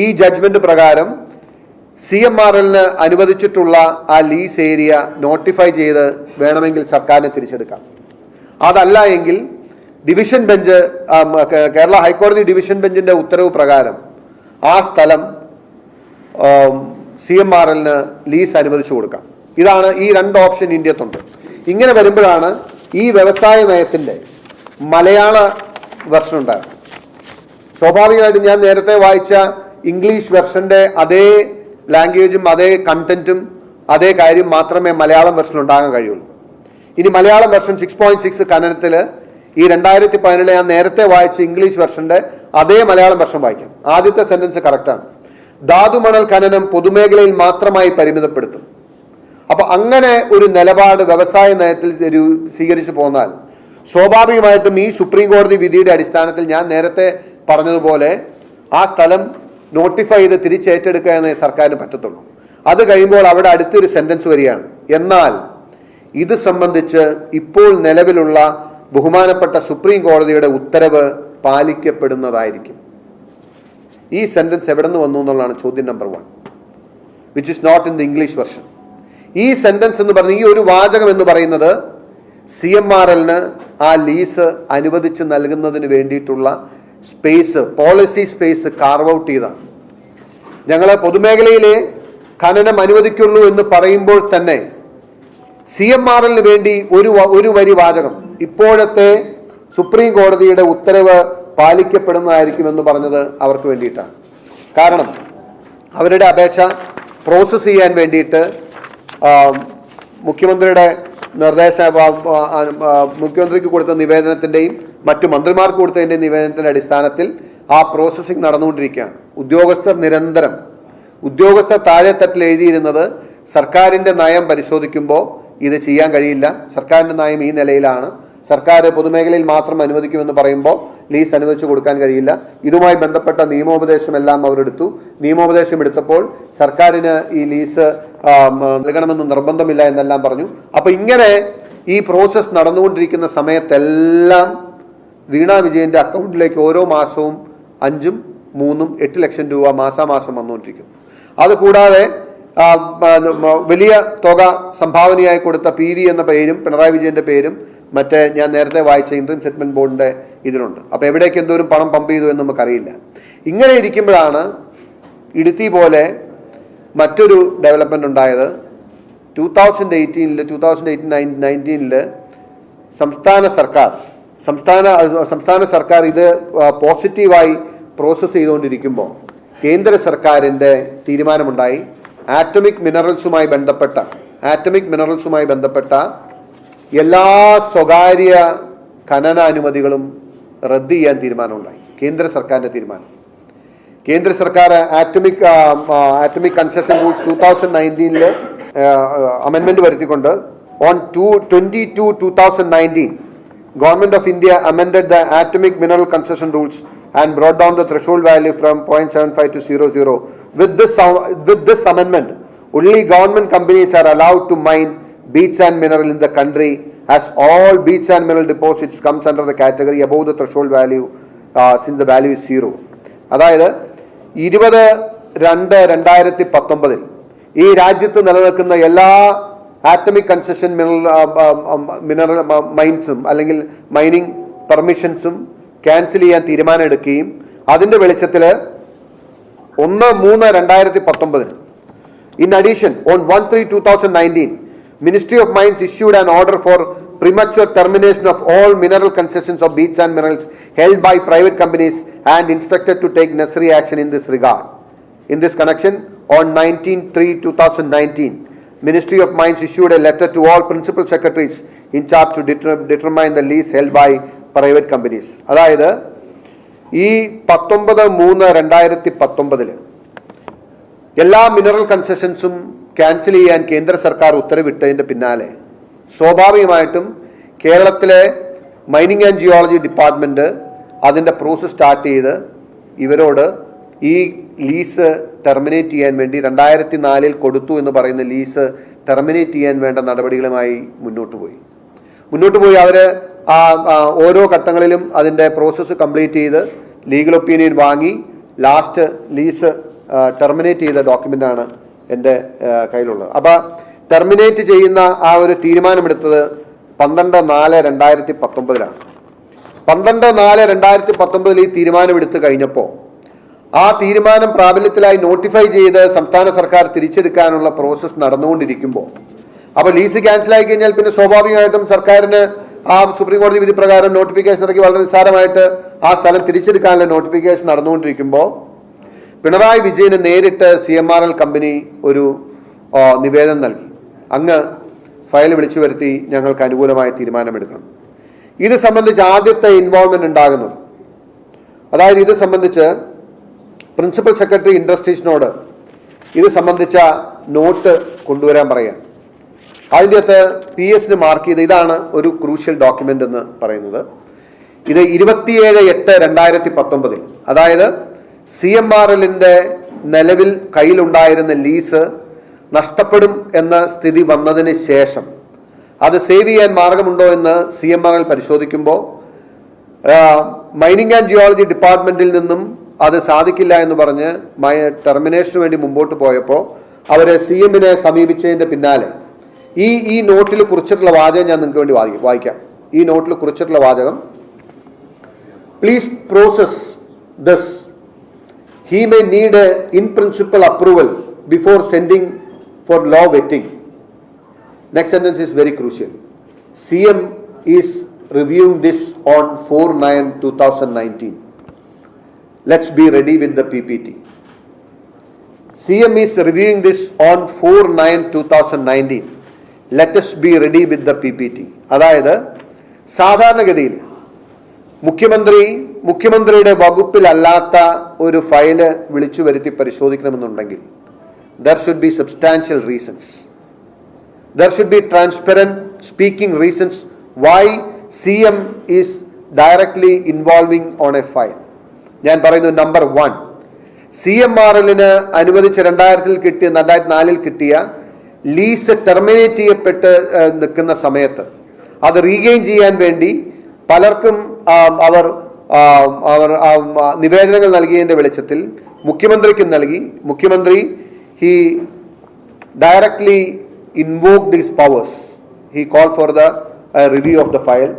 ഈ ജഡ്ജ്മെന്റ് പ്രകാരം CMRLന് അനുവദിച്ചിട്ടുള്ള ആ ലീസ് ഏരിയ നോട്ടിഫൈ ചെയ്ത് വേണമെങ്കിൽ സർക്കാരിനെ തിരിച്ചെടുക്കാം. അതല്ല എങ്കിൽ ഡിവിഷൻ ബെഞ്ച്, കേരള ഹൈക്കോടതി ഡിവിഷൻ ബെഞ്ചിന്റെ ഉത്തരവ് പ്രകാരം ആ സ്ഥലം CMRLന് ലീസ് അനുവദിച്ചു കൊടുക്കാം. ഇതാണ് ഈ 2 ഓപ്ഷൻ ഇന്ത്യത്തുണ്ട്. ഇങ്ങനെ വരുമ്പോഴാണ് ഈ വ്യവസായ നയത്തിന്റെ മലയാള വെർഷൻ ഉണ്ടായത്. സ്വാഭാവികമായിട്ടും ഞാൻ നേരത്തെ വായിച്ച ഇംഗ്ലീഷ് വെർഷന്റെ അതേ ലാംഗ്വേജും അതേ കണ്ടന്റും അതേ കാര്യം മാത്രമേ മലയാളം വെർഷൻ ഉണ്ടാകാൻ കഴിയുള്ളൂ. ഇനി മലയാളം വെർഷൻ 6.6 ഖനനത്തിൽ ഈ 2017 ഞാൻ നേരത്തെ വായിച്ച ഇംഗ്ലീഷ് വെർഷന്റെ അതേ മലയാളം വെർഷൻ വായിക്കാം. ആദ്യത്തെ സെന്റൻസ് കറക്റ്റാണ്. ധാതുമണൽ ഖനനം പൊതുമേഖലയിൽ മാത്രമായി പരിമിതപ്പെടുത്തും. അപ്പൊ അങ്ങനെ ഒരു നിലപാട് വ്യവസായ നയത്തിൽ സ്വീകരിച്ചു പോന്നാൽ സ്വാഭാവികമായിട്ടും ഈ സുപ്രീം കോടതി വിധിയുടെ അടിസ്ഥാനത്തിൽ ഞാൻ നേരത്തെ പറഞ്ഞതുപോലെ ആ സ്ഥലം നോട്ടിഫൈ ചെയ്ത് തിരിച്ചേറ്റെടുക്കുക എന്നേ സർക്കാരിന് പറ്റത്തുള്ളൂ. അത് കഴിയുമ്പോൾ അവിടെ അടുത്തൊരു സെന്റൻസ് വരികയാണ്, എന്നാൽ ഇത് സംബന്ധിച്ച് ഇപ്പോൾ നിലവിലുള്ള ബഹുമാനപ്പെട്ട സുപ്രീം കോടതിയുടെ ഉത്തരവ് പാലിക്കപ്പെടുന്നതായിരിക്കും. ഈ സെന്റൻസ് എവിടെ നിന്ന് വന്നു എന്നുള്ളതാണ് ചോദ്യം number 1, which is not in the English version. ഈ സെന്റൻസ് എന്ന് പറഞ്ഞ ഈ ഒരു വാചകം എന്ന് പറയുന്നത് CMRL-ന് ആ ലീസ് അനുവദിച്ച് നൽകുന്നതിന് വേണ്ടിയിട്ടുള്ള space, policy space carve out ചെയ്താണ്. ഞങ്ങൾ പൊതുമേഖലയിലെ ഖനനം അനുവദിക്കുള്ളൂ എന്ന് പറയുമ്പോൾ തന്നെ CMRL-ന് വേണ്ടി ഒരു വരി വാചകം ഇപ്പോഴത്തെ സുപ്രീം കോടതിയുടെ ഉത്തരവ് പാലിക്കപ്പെടുന്നതായിരിക്കുമെന്ന് പറഞ്ഞത് അവർക്ക് വേണ്ടിയിട്ടാണ്. കാരണം അവരുടെ അപേക്ഷ പ്രോസസ്സ് ചെയ്യാൻ വേണ്ടിയിട്ട് മുഖ്യമന്ത്രിയുടെ മുഖ്യമന്ത്രിക്ക് കൊടുത്ത നിവേദനത്തിൻ്റെയും മറ്റു മന്ത്രിമാർക്ക് കൊടുത്തതിൻ്റെയും നിവേദനത്തിൻ്റെ അടിസ്ഥാനത്തിൽ ആ പ്രോസസ്സിംഗ് നടന്നുകൊണ്ടിരിക്കുകയാണ്. ഉദ്യോഗസ്ഥർ താഴെത്തട്ടിൽ എഴുതിയിരുന്നത് സർക്കാരിൻ്റെ നയം പരിശോധിക്കുമ്പോൾ ഇത് ചെയ്യാൻ കഴിയില്ല, സർക്കാരിൻ്റെ നയം ഈ നിലയിലാണ്, സർക്കാർ പൊതുമേഖലയിൽ മാത്രം അനുവദിക്കുമെന്ന് പറയുമ്പോൾ ലീസ് അനുവദിച്ചു കൊടുക്കാൻ കഴിയില്ല. ഇതുമായി ബന്ധപ്പെട്ട നിയമോപദേശമെല്ലാം അവരെടുത്തു. നിയമോപദേശം എടുത്തപ്പോൾ സർക്കാരിന് ഈ ലീസ് നൽകണമെന്ന് നിർബന്ധമില്ല എന്നെല്ലാം പറഞ്ഞു. അപ്പോൾ ഇങ്ങനെ ഈ പ്രോസസ്സ് നടന്നുകൊണ്ടിരിക്കുന്ന സമയത്തെല്ലാം വീണ വിജയൻ്റെ അക്കൗണ്ടിലേക്ക് ഓരോ മാസവും 5, 3, 8 ലക്ഷം രൂപ മാസാമാസം വന്നുകൊണ്ടിരിക്കുന്നു. അതുകൂടാതെ വലിയ തുക സംഭാവനയായി കൊടുത്ത PV എന്ന പേരും പിണറായി വിജയൻ്റെ പേരും മറ്റേ ഞാൻ നേരത്തെ വായിച്ച ഇൻകം സെറ്റിൽമെന്റ് ബോർഡിൻ്റെ ഇതിലുണ്ട്. അപ്പോൾ എവിടേക്ക് എന്തോരം പണം പമ്പ് ചെയ്തു എന്ന് നമുക്കറിയില്ല. ഇങ്ങനെ ഇരിക്കുമ്പോഴാണ് ഇടുത്തി പോലെ മറ്റൊരു ഡെവലപ്മെന്റ് ഉണ്ടായത്. 2018-19 സംസ്ഥാന സർക്കാർ ഇത് പോസിറ്റീവായി പ്രോസസ്സ് ചെയ്തുകൊണ്ടിരിക്കുമ്പോൾ കേന്ദ്ര സർക്കാരിൻ്റെ തീരുമാനമുണ്ടായി. ആറ്റമിക് മിനറൽസുമായി ബന്ധപ്പെട്ട എല്ലാ സ്വകാര്യ ഖനനാനുമതികളും റദ്ദ് ചെയ്യാൻ തീരുമാനമുണ്ടായി. കേന്ദ്ര സർക്കാരിൻ്റെ തീരുമാനം. കേന്ദ്ര സർക്കാർ atomic concession rules 2019 അമെൻമെന്റ് വരുത്തിക്കൊണ്ട് on 22/2019 Government of India amended the atomic mineral concession rules and brought down the threshold value from 0.75 to 0.0. With this amendment, only government companies are allowed to mine beach sand mineral in the country, as all beach sand mineral deposits comes under the category above the threshold value since the value is 0. അതായത് 20/2/2019 ഈ രാജ്യത്ത് നിലനിൽക്കുന്ന എല്ലാ atomic concession mineral മൈൻസും അല്ലെങ്കിൽ mining പെർമിഷൻസും cancel ചെയ്യാൻ തീരുമാനം എടുക്കുകയും അതിൻ്റെ വെളിച്ചത്തിൽ 1/3/2019 in addition on 1/3/2019 Ministry of Mines issued an order for premature termination of all mineral concessions of beach sand minerals held by private companies and instructed to take necessary action in this regard. In this connection, on 19/3/2019, Ministry of Mines issued a letter to all principal secretaries in charge to determine the lease held by private companies. അതായത് ഈ 19/3/2019 എല്ലാ mineral കൺസെഷൻസും cancel ചെയ്യാൻ കേന്ദ്ര സർക്കാർ ഉത്തരവിട്ടതിൻ്റെ പിന്നാലെ സ്വാഭാവികമായിട്ടും കേരളത്തിലെ mining and geology department അതിൻ്റെ പ്രോസസ് സ്റ്റാർട്ട് ചെയ്ത് ഇവരോട് ഈ ലീസ് ടെർമിനേറ്റ് ചെയ്യാൻ വേണ്ടി 2004 കൊടുത്തു എന്ന് പറയുന്ന ലീസ് ടെർമിനേറ്റ് ചെയ്യാൻ വേണ്ട നടപടികളുമായി മുന്നോട്ട് പോയി. അവർ ഓരോ ഘട്ടങ്ങളിലും അതിൻ്റെ പ്രോസസ്സ് കംപ്ലീറ്റ് ചെയ്ത് ലീഗൽ ഒപ്പീനിയൻ വാങ്ങി ലാസ്റ്റ് ലീസ് ടെർമിനേറ്റ് ചെയ്ത ഡോക്യുമെൻ്റാണ് എൻ്റെ കയ്യിലുള്ളത്. അപ്പോൾ ടെർമിനേറ്റ് ചെയ്യുന്ന ആ ഒരു തീരുമാനമെടുത്തത് 12/4/2019 12/4/2019 ഈ തീരുമാനമെടുത്ത് കഴിഞ്ഞപ്പോൾ ആ തീരുമാനം പ്രാബല്യത്തിലായി നോട്ടിഫൈ ചെയ്ത് സംസ്ഥാന സർക്കാർ തിരിച്ചെടുക്കാനുള്ള പ്രോസസ്സ് നടന്നുകൊണ്ടിരിക്കുമ്പോൾ അപ്പോൾ ലീസ് ക്യാൻസലായി കഴിഞ്ഞാൽ പിന്നെ സ്വാഭാവികമായിട്ടും സർക്കാരിന് ആ സുപ്രീം കോടതി വിധി പ്രകാരം നോട്ടിഫിക്കേഷൻ ഇറക്കി വളരെ നിസ്സാരമായിട്ട് ആ സ്ഥലം തിരിച്ചെടുക്കാനുള്ള നോട്ടിഫിക്കേഷൻ നടന്നുകൊണ്ടിരിക്കുമ്പോൾ പിണറായി വിജയന് നേരിട്ട് CMRL കമ്പനി ഒരു നിവേദനം നൽകി. അങ്ങ് ഫയൽ വിളിച്ചു വരുത്തി ഞങ്ങൾക്ക് അനുകൂലമായ തീരുമാനമെടുക്കണം. ഇത് സംബന്ധിച്ച് ആദ്യത്തെ ഇൻവോൾവ്മെന്റ് ഉണ്ടാകുന്നത്, അതായത് ഇത് സംബന്ധിച്ച് പ്രിൻസിപ്പൽ സെക്രട്ടറി ഇൻഡസ്ട്രീസിനോട് ഇത് സംബന്ധിച്ച നോട്ട് കൊണ്ടുവരാൻ പറയാം. അതിൻ്റെ അകത്ത് PS മാർക്ക് ചെയ്ത് ഇതാണ് ഒരു ക്രൂഷ്യൽ ഡോക്യുമെന്റ് എന്ന് പറയുന്നത്. ഇത് 27/8/2019 അതായത് CMRLന്റെ നിലവിൽ കയ്യിലുണ്ടായിരുന്ന ലീസ് നഷ്ടപ്പെടും എന്ന സ്ഥിതി വന്നതിന് ശേഷം അത് സേവ് ചെയ്യാൻ മാർഗമുണ്ടോ എന്ന് CMRL പരിശോധിക്കുമ്പോൾ മൈനിങ് ആൻഡ് ജിയോളജി ഡിപ്പാർട്ട്മെന്റിൽ നിന്നും അത് സാധിക്കില്ല എന്ന് പറഞ്ഞ് ടെർമിനേഷന് വേണ്ടി മുമ്പോട്ട് പോയപ്പോൾ അവർ CMനെ സമീപിച്ചതിൻ്റെ പിന്നാലെ ഈ നോട്ടിൽ കുറിച്ചിട്ടുള്ള വാചകം ഞാൻ നിങ്ങൾക്ക് വേണ്ടി വായിക്കാം. ഈ നോട്ടിൽ കുറിച്ചിട്ടുള്ള വാചകം, please process this. He may need a in principle approval before sending for law vetting. Next sentence is very crucial. CM is reviewing this on 4/9/2019. Let's be ready with the PPT. CM is reviewing this on 4/9/2019. Let us be ready with the PPT. അതായത് സാധാരണഗതിയിൽ മുഖ്യമന്ത്രിയുടെ വകുപ്പിലല്ലാത്ത ഒരു file വിളിച്ചു വരുത്തി പരിശോധിക്കണമെന്നുണ്ടെങ്കിൽ there should be substantial reasons. There should be transparent speaking reasons why CM is directly involving on a file. ഞാൻ പറയുന്നു, number 1, CMRLന് അനുവദിച്ച 2004 കിട്ടിയ ലീസ് ടെർമിനേറ്റ് ചെയ്യപ്പെട്ട് നിൽക്കുന്ന സമയത്ത് അത് റീഗെയിൻ ചെയ്യാൻ വേണ്ടി പലർക്കും അവർ നിവേദനങ്ങൾ നൽകിയതിൻ്റെ വെളിച്ചത്തിൽ മുഖ്യമന്ത്രിക്ക് നൽകി. മുഖ്യമന്ത്രി he directly invoked his powers. He called for the review of the file.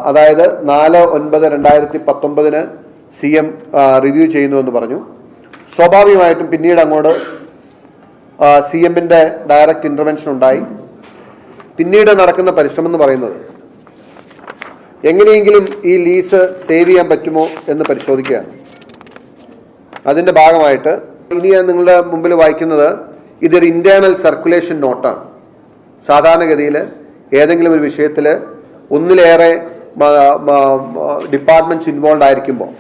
അതായത് 4/9/2019 CM റിവ്യൂ ചെയ്യുന്നു എന്ന് പറഞ്ഞു. സ്വാഭാവികമായിട്ടും പിന്നീട് അങ്ങോട്ട് CMന്റെ ഡയറക്റ്റ് ഇൻ്റർവെൻഷൻ ഉണ്ടായി. പിന്നീട് നടക്കുന്ന പരിശ്രമം എന്ന് പറയുന്നത് എങ്ങനെയെങ്കിലും ഈ ലീസ് സേവ് ചെയ്യാൻ പറ്റുമോ എന്ന് പരിശോധിക്കുകയാണ്. അതിൻ്റെ ഭാഗമായിട്ട് ഇനി ഞാൻ നിങ്ങളുടെ മുമ്പിൽ വായിക്കുന്നത് ഇതൊരു ഇൻറ്റേർണൽ സർക്കുലേഷൻ നോട്ടാണ്. സാധാരണഗതിയിൽ ഏതെങ്കിലും ഒരു വിഷയത്തിൽ ഒന്നിലേറെ ഡിപ്പാർട്ട്മെൻറ്റ്സ് ഇൻവോൾവ് ആയിരിക്കുമ്പോൾ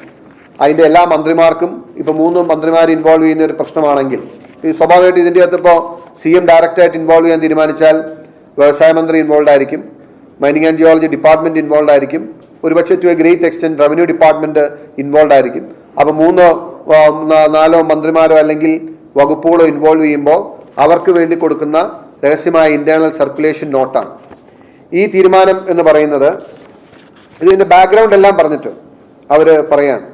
അതിൻ്റെ എല്ലാ മന്ത്രിമാർക്കും ഇപ്പോൾ 3 മന്ത്രിമാർ ഇൻവോൾവ് ചെയ്യുന്ന ഒരു പ്രശ്നമാണെങ്കിൽ ഈ സ്വാഭാവികമായിട്ട് ഇതിൻ്റെ അകത്ത് ഇപ്പോൾ CM ഡയറക്റ്റായിട്ട് ഇൻവോൾവ് ചെയ്യാൻ തീരുമാനിച്ചാൽ വ്യവസായ മന്ത്രി ഇൻവോൾവ് ആയിരിക്കും, mining and geology department involve ആയിരിക്കും, ഒരുപക്ഷെ to a great extent revenue department involve ആയിരിക്കും. അപ്പോൾ 3-4 മന്ത്രിമാരോ അല്ലെങ്കിൽ വകുപ്പുകളോ ഇൻവോൾവ് ചെയ്യുമ്പോൾ അവർക്ക് വേണ്ടി കൊടുക്കുന്ന രഹസ്യമായ ഇൻറ്റേർണൽ സർക്കുലേഷൻ നോട്ടാണ് ഈ തീരുമാനം എന്ന് പറയുന്നത്. ഇതിൻ്റെ ബാക്ക്ഗ്രൗണ്ട് എല്ലാം പറഞ്ഞിട്ട് അവർ പറയാണ്,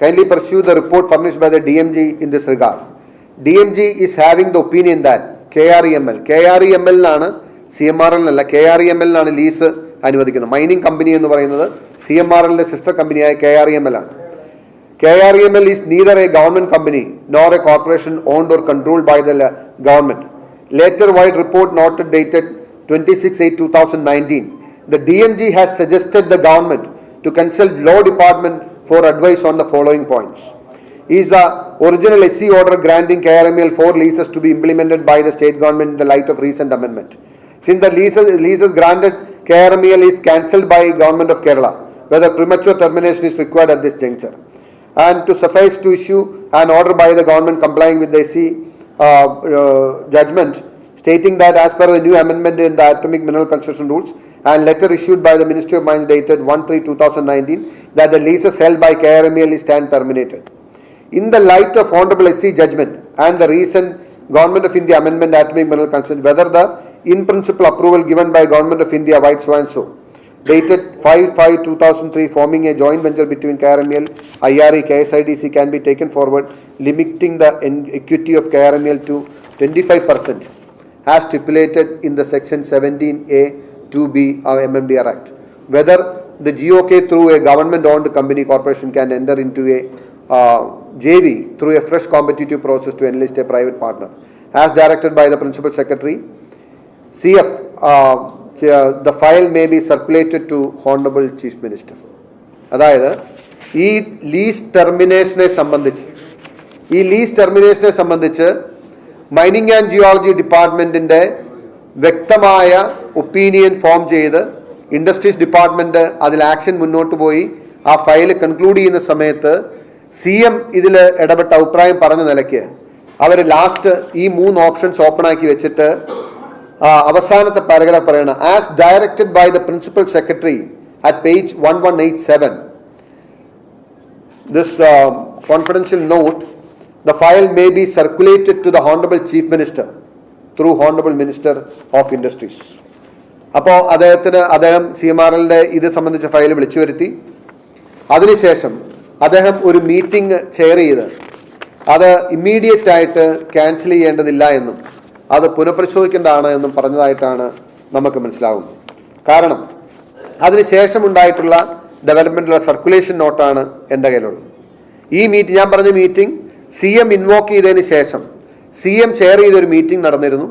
kindly pursue the report furnished by the DMG in this regard. DMG is having the opinion that KREML CMRL അല്ല, KREML ലീസ് അനുവദിക്കുന്നത്. മൈനിങ് കമ്പനി എന്ന് പറയുന്നത് CMRLന്റെ സിസ്റ്റർ കമ്പനിയായ KREML ആണ്. KREML is neither a government company nor a corporation owned or controlled by the government. Later wide report noted dated 26/8/2019, the DMG has suggested the government to consult law department for advice on the following points. Is the original SC order granting KREML 4 leases to be implemented by the state government in the light of recent amendment? Since the leases granted KREML is cancelled by government of Kerala, whether premature termination is required at this juncture, and to suffice to issue an order by the government complying with the SC judgment stating that as per the new amendment in the atomic mineral construction rules and letter issued by the Ministry of Mines dated 1/3/2019 that the leases held by KREML stand terminated. In the light of Honorable SC judgment and the recent Government of India amendment atomic mineral construction, whether the in principle approval given by Government of India White Swan Show dated 5/5/2003 forming a joint venture between KREML, IRE, KSIDC can be taken forward, limiting the equity of KREML to 25% as stipulated in the section 17A(2)(b) of MMDR Act. Whether the GOK through a government-owned company corporation can enter into a JV through a fresh competitive process to enlist a private partner, as directed by the Principal Secretary. CF, the file may be circulated to Honorable Chief Minister. അതായത് ഈ lease ടെർമിനേഷനെ സംബന്ധിച്ച് mining and geology ഡിപ്പാർട്ട്മെൻറ്റിൻ്റെ വ്യക്തമായ opinion form ചെയ്ത് industries department അതിൽ action മുന്നോട്ട് പോയി ആ file conclude ചെയ്യുന്ന സമയത്ത് CM ഇതിൽ ഇടപെട്ട അഭിപ്രായം പറഞ്ഞ നിലയ്ക്ക് അവർ ലാസ്റ്റ് ഈ 3 ഓപ്ഷൻസ് ഓപ്പൺ ആക്കി വെച്ചിട്ട് അവസാനത്തെ പാരഗ്രാഫ് പറയണം, as directed by the principal secretary at page 1187 this confidential note the file may be circulated to the Honorable Chief Minister through Honorable Minister of Industries. അപ്പോൾ അദ്ദേഹം CMRLന്റെ ഇത് സംബന്ധിച്ച ഫയൽ വിളിച്ചു വരുത്തി. അതിനുശേഷം അദ്ദേഹം ഒരു മീറ്റിംഗ് ചെയർ ചെയ്ത് അത് ഇമ്മീഡിയറ്റ് ആയിട്ട് ക്യാൻസൽ ചെയ്യേണ്ടതില്ല എന്നും അത് പുനഃപരിശോധിക്കേണ്ടതാണ് എന്നും പറഞ്ഞതായിട്ടാണ് നമുക്ക് മനസ്സിലാകുന്നത്. കാരണം അതിനുശേഷമുണ്ടായിട്ടുള്ള ഡെവലപ്മെന്റിലുള്ള സർക്കുലേഷൻ നോട്ടാണ് എൻ്റെ കയ്യിലുള്ളത്. ഈ ഞാൻ പറഞ്ഞ മീറ്റിംഗ് CM ഇൻവോക്ക് ചെയ്തതിന് ശേഷം CM ചെയർ ചെയ്തൊരു മീറ്റിംഗ് നടന്നിരുന്നു.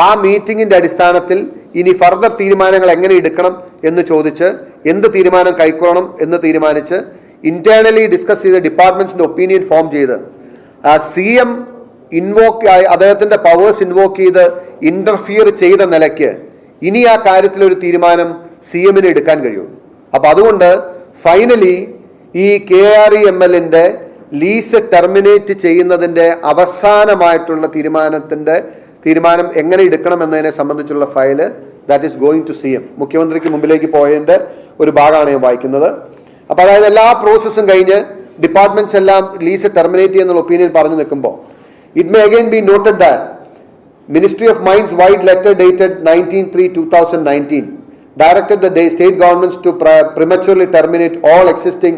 ആ മീറ്റിംഗിന്റെ അടിസ്ഥാനത്തിൽ ഇനി ഫർദർ തീരുമാനങ്ങൾ എങ്ങനെ എടുക്കണം എന്ന് ചോദിച്ച് എന്ത് തീരുമാനം കൈക്കൊള്ളണം എന്ന് തീരുമാനിച്ച് ഇന്റേണലി ഡിസ്കസ് ചെയ്ത് ഡിപ്പാർട്ട്മെന്റ്സിന്റെ ഒപ്പീനിയൻ ഫോം ചെയ്ത് CM ഇൻവോക്ക് അദ്ദേഹത്തിന്റെ പവേഴ്സ് ഇൻവോക്ക് ചെയ്ത് ഇന്റർഫിയർ ചെയ്ത നിലയ്ക്ക് ഇനി ആ കാര്യത്തിൽ ഒരു തീരുമാനം CMന് എടുക്കാൻ കഴിയുള്ളൂ. അപ്പൊ അതുകൊണ്ട് ഫൈനലി ഈ KREMLന്റെ ലീസ് ടെർമിനേറ്റ് ചെയ്യുന്നതിന്റെ അവസാനമായിട്ടുള്ള തീരുമാനം എങ്ങനെ എടുക്കണം എന്നതിനെ സംബന്ധിച്ചുള്ള file that is going to CM. മുഖ്യമന്ത്രിക്ക് മുമ്പിലേക്ക് പോയതിന്റെ ഒരു ഭാഗമാണ് ഞാൻ വായിക്കുന്നത്. അപ്പൊ അതായത് എല്ലാ പ്രോസസ്സും കഴിഞ്ഞ് ഡിപ്പാർട്ട്മെന്റ്സ് എല്ലാം ലീസ് ടെർമിനേറ്റ് ചെയ്യുന്നുള്ള ഒപ്പീനിയൻ പറഞ്ഞു നിൽക്കുമ്പോൾ it may again be noted that Ministry of Mines wide letter dated 19/3/2019 directed the state governments to prematurely terminate all existing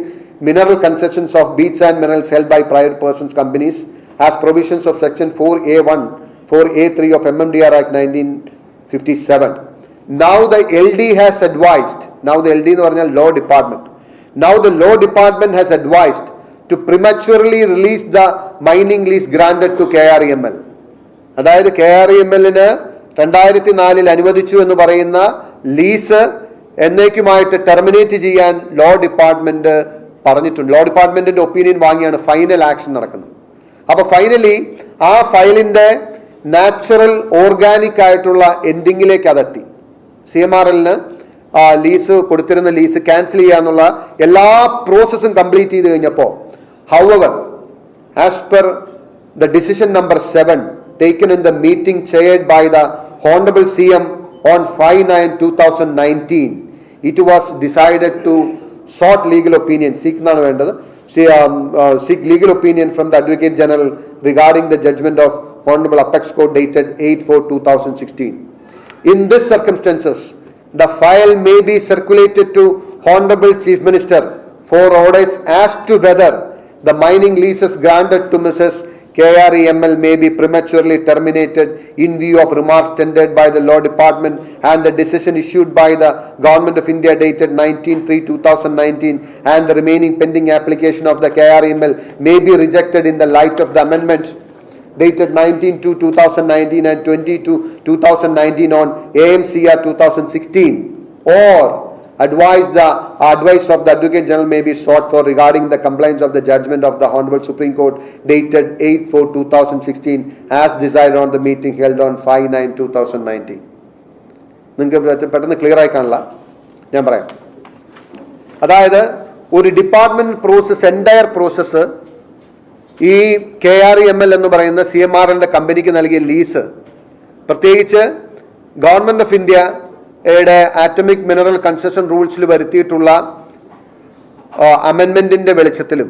mineral concessions of beach sand minerals held by private persons companies as provisions of section 4A1 4A3 of MMDR Act 1957. Now the LD has advised, now the LD എന്ന് പറഞ്ഞാൽ law department, now the law department has advised to prematurely release the mining lease granted to KREML. അതായത് KREMLന് 2004 അനുവദിച്ചു എന്ന് പറയുന്ന lease എന്നേക്കുമായിട്ട് terminate ചെയ്യാൻ law department പറഞ്ഞിട്ടുണ്ട്. Law ഡിപ്പാർട്ട്മെന്റിന്റെ opinion വാങ്ങിയാണ് ഫൈനൽ ആക്ഷൻ നടക്കുന്നത്. അപ്പൊ ഫൈനലി ആ ഫയലിന്റെ നാച്ചുറൽ ഓർഗാനിക് ആയിട്ടുള്ള എൻഡിങ്ങിലേക്ക് അതെത്തി. CMRLന് ലീസ് കൊടുത്തിരുന്ന ലീസ് ക്യാൻസൽ ചെയ്യാന്നുള്ള എല്ലാ പ്രോസസ്സും കംപ്ലീറ്റ് ചെയ്ത് കഴിഞ്ഞപ്പോൾ however as per the decision number 7 taken in the meeting chaired by the Honorable CM on 5/9/2019 it was decided to sought legal opinion seek legal opinion from the Advocate General regarding the judgment of Honorable Apex Court dated 8/4/2016. In this circumstances the file may be circulated to Honorable Chief Minister for orders as to whether the mining leases granted to Mrs. KREML may be prematurely terminated in view of remarks tendered by the Law Department and the decision issued by the Government of India dated 19/3/2019 and the remaining pending application of the KREML may be rejected in the light of the amendments dated 19/2/2019 and 20/2019 on AMCR 2016 or advice of the Advocate General may be sought for regarding the compliance of the judgment of the Honorable Supreme Court dated 8/4/2016 as decided on the meeting held on 5/9/2019. നിങ്ങൾക്ക് പെട്ടെന്ന് clear ആയി കാണില്ല, ഞാൻ പറയാം. അതായത് ഒരു department process entire process ഈ KREML എന്ന് പറയുന്ന CMRLന്റെ കമ്പനിക്ക് നൽകിയ ലീസ് പ്രത്യേകിച്ച് government of India atomic mineral concession റൂൾസിൽ വരുത്തിയിട്ടുള്ള അമെൻമെന്റിന്റെ വെളിച്ചത്തിലും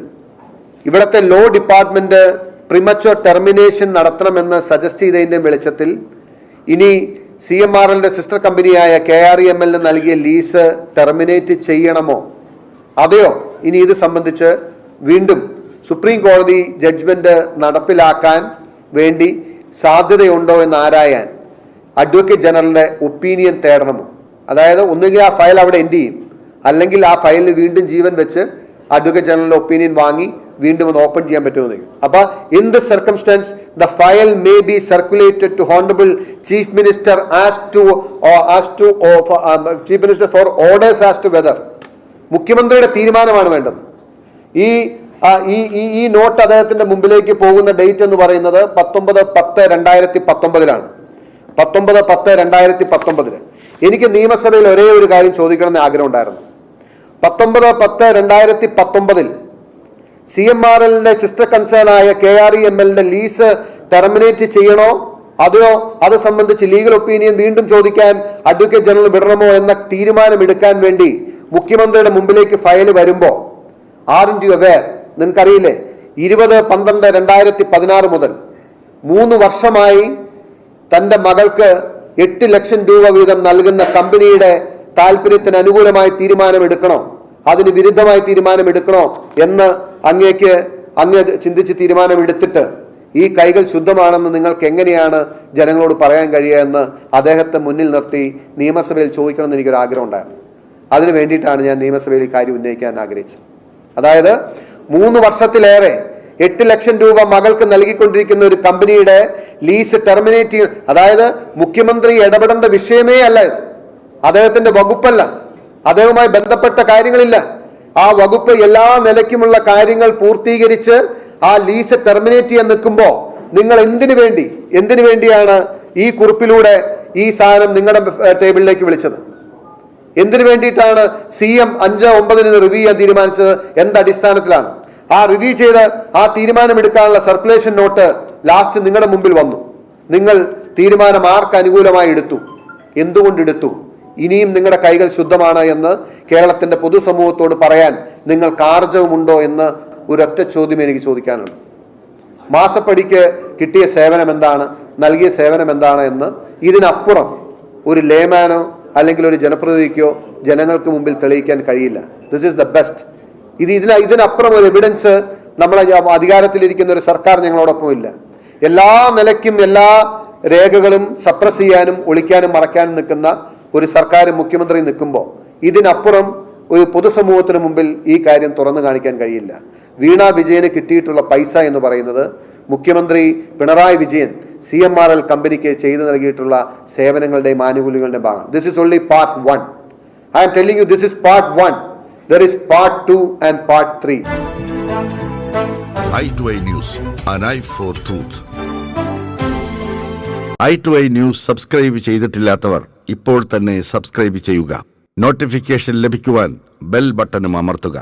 ഇവിടുത്തെ ലോ ഡിപ്പാർട്ട്മെന്റ് പ്രിമച്വർ ടെർമിനേഷൻ നടത്തണമെന്ന് സജസ്റ്റ് ചെയ്തതിന്റെ വെളിച്ചത്തിൽ ഇനി CMRLന്റെ സിസ്റ്റർ കമ്പനിയായ KREMLന് നൽകിയ ലീസ് ടെർമിനേറ്റ് ചെയ്യണമോ അതെയോ ഇനി ഇത് സംബന്ധിച്ച് വീണ്ടും സുപ്രീം കോടതി ജഡ്ജ്മെന്റ് നടപ്പിലാക്കാൻ വേണ്ടി സാധ്യതയുണ്ടോ എന്ന് ആരായാൻ അഡ്വക്കേറ്റ് ജനറലിന്റെ ഒപ്പീനിയൻ തേടണമോ. അതായത് ഒന്നുകിൽ ആ ഫയൽ അവിടെ എൻഡ് ചെയ്യും, അല്ലെങ്കിൽ ആ ഫയലിന് വീണ്ടും ജീവൻ വെച്ച് അഡ്വക്കേറ്റ് ജനറലിന്റെ ഒപ്പീനിയൻ വാങ്ങി വീണ്ടും ഒന്ന് ഓപ്പൺ ചെയ്യാൻ പറ്റുമെന്ന്. അപ്പൊ in this circumstance the file may be circulated to honourable chief minister chief minister for orders as to whether. മുഖ്യമന്ത്രിയുടെ തീരുമാനമാണ് വേണ്ടത്. ഈ നോട്ട് അദ്ദേഹത്തിന്റെ മുമ്പിലേക്ക് പോകുന്ന ഡേറ്റ് എന്ന് പറയുന്നത് 19/10/2019 19/10/2019. എനിക്ക് നിയമസഭയിൽ ഒരേ ഒരു കാര്യം ചോദിക്കണമെന്ന് ആഗ്രഹം ഉണ്ടായിരുന്നു. 19/10/2019 CMRLന്റെ സിസ്റ്റർ കൺസേണായ KREMLന്റെ ലീസ് ടെർമിനേറ്റ് ചെയ്യണോ അതെയോ അത് സംബന്ധിച്ച് ലീഗൽ ഒപ്പീനിയൻ വീണ്ടും ചോദിക്കാൻ അഡ്വക്കേറ്റ് ജനറൽ വിടണമോ എന്ന തീരുമാനം എടുക്കാൻ വേണ്ടി മുഖ്യമന്ത്രിയുടെ മുമ്പിലേക്ക് ഫയൽ വരുമ്പോൾ ആറിന്റ് യു അവെയർ, നിങ്ങൾക്കറിയില്ലേ, 20/12/2016 മുതൽ 3 വർഷമായി തന്റെ മകൾക്ക് 8 ലക്ഷം രൂപ വീതം നൽകുന്ന കമ്പനിയുടെ താല്പര്യത്തിന് അനുകൂലമായി തീരുമാനമെടുക്കണോ അതിന് വിരുദ്ധമായി തീരുമാനമെടുക്കണോ എന്ന് അങ്ങ് ചിന്തിച്ച് തീരുമാനമെടുത്തിട്ട് ഈ കൈകൾ ശുദ്ധമാണെന്ന് നിങ്ങൾക്ക് എങ്ങനെയാണ് ജനങ്ങളോട് പറയാൻ കഴിയുക എന്ന് അദ്ദേഹത്തെ മുന്നിൽ നിർത്തി നിയമസഭയിൽ ചോദിക്കണമെന്ന് എനിക്കൊരു ആഗ്രഹം ഉണ്ടായിരുന്നു. അതിനു വേണ്ടിയിട്ടാണ് ഞാൻ നിയമസഭയിൽ ഈ കാര്യം ഉന്നയിക്കാൻ ആഗ്രഹിച്ചത്. അതായത് 3 വർഷത്തിലേറെ 8 ലക്ഷം രൂപ മകൾക്ക് നൽകിക്കൊണ്ടിരിക്കുന്ന ഒരു കമ്പനിയുടെ ലീസ് ടെർമിനേറ്റ് ചെയ്യും. അതായത് മുഖ്യമന്ത്രി ഇടപെടേണ്ട വിഷയമേ അല്ല ഇത്. അദ്ദേഹത്തിന്റെ വകുപ്പല്ല, അദ്ദേഹവുമായി ബന്ധപ്പെട്ട കാര്യങ്ങളില്ല. ആ വകുപ്പ് എല്ലാ നിലയ്ക്കുമുള്ള കാര്യങ്ങൾ പൂർത്തീകരിച്ച് ആ ലീസ് ടെർമിനേറ്റ് ചെയ്യാൻ നിൽക്കുമ്പോൾ നിങ്ങൾ എന്തിനു വേണ്ടിയാണ് ഈ കുറിപ്പിലൂടെ ഈ സാധനം നിങ്ങളുടെ ടേബിളിലേക്ക് വിളിച്ചത്? എന്തിനു വേണ്ടിയിട്ടാണ് CM 5-9 റിവ്യൂ ചെയ്യാൻ തീരുമാനിച്ചത്? എന്തടിസ്ഥാനത്തിലാണ് ആ റിവ്യൂ ചെയ്ത് ആ തീരുമാനമെടുക്കാനുള്ള സർക്കുലേഷൻ നോട്ട് ലാസ്റ്റ് നിങ്ങളുടെ മുമ്പിൽ വന്നു? നിങ്ങൾ തീരുമാനം ആർക്ക് അനുകൂലമായി എടുത്തു? എന്തുകൊണ്ടെടുത്തു? ഇനിയും നിങ്ങളുടെ കൈകൾ ശുദ്ധമാണ് എന്ന് കേരളത്തിന്റെ പൊതുസമൂഹത്തോട് പറയാൻ നിങ്ങൾക്ക് ആർജവമുണ്ടോ എന്ന് ഒരൊറ്റ ചോദ്യം എനിക്ക് ചോദിക്കാനുണ്ട്. മാസപ്പടിക്ക് കിട്ടിയ സേവനം എന്താണ്, നൽകിയ സേവനം എന്താണ് എന്ന് ഇതിനപ്പുറം ഒരു ലേമാനോ അല്ലെങ്കിൽ ഒരു ജനപ്രതിനിധിക്കോ ജനങ്ങൾക്ക് മുമ്പിൽ തെളിയിക്കാൻ കഴിയില്ല. This is the best. ഇതിനപ്പുറം ഒരു എവിഡൻസ് നമ്മളെ അധികാരത്തിലിരിക്കുന്ന ഒരു സർക്കാർ ഞങ്ങളോടൊപ്പം ഇല്ല. എല്ലാ നിലയ്ക്കും എല്ലാ രേഖകളും സപ്രസ് ചെയ്യാനും ഒളിക്കാനും മറയ്ക്കാനും നിൽക്കുന്ന ഒരു സർക്കാർ മുഖ്യമന്ത്രി നിൽക്കുമ്പോൾ ഇതിനപ്പുറം ഒരു പൊതുസമൂഹത്തിന് മുമ്പിൽ ഈ കാര്യം തുറന്നു കാണിക്കാൻ കഴിയില്ല. വീണ വിജയന് കിട്ടിയിട്ടുള്ള പൈസ എന്ന് പറയുന്നത് മുഖ്യമന്ത്രി പിണറായി വിജയൻ CMRL കമ്പനിക്ക് ചെയ്തു നൽകിയിട്ടുള്ള സേവനങ്ങളുടെയും ആനുകൂല്യങ്ങളുടെയും ഭാഗം. This is only part 1. I am telling you, this is part 1. There is part 2 and part 3. i2i News, an eye for truth. i2i News subscribe ചെയ്തിട്ടില്ലാത്തവർ ഇപ്പോൾ തന്നെ സബ്സ്ക്രൈബ് ചെയ്യുക. നോട്ടിഫിക്കേഷൻ ലഭിക്കുവാൻ ബെൽ ബട്ടണും അമർത്തുക.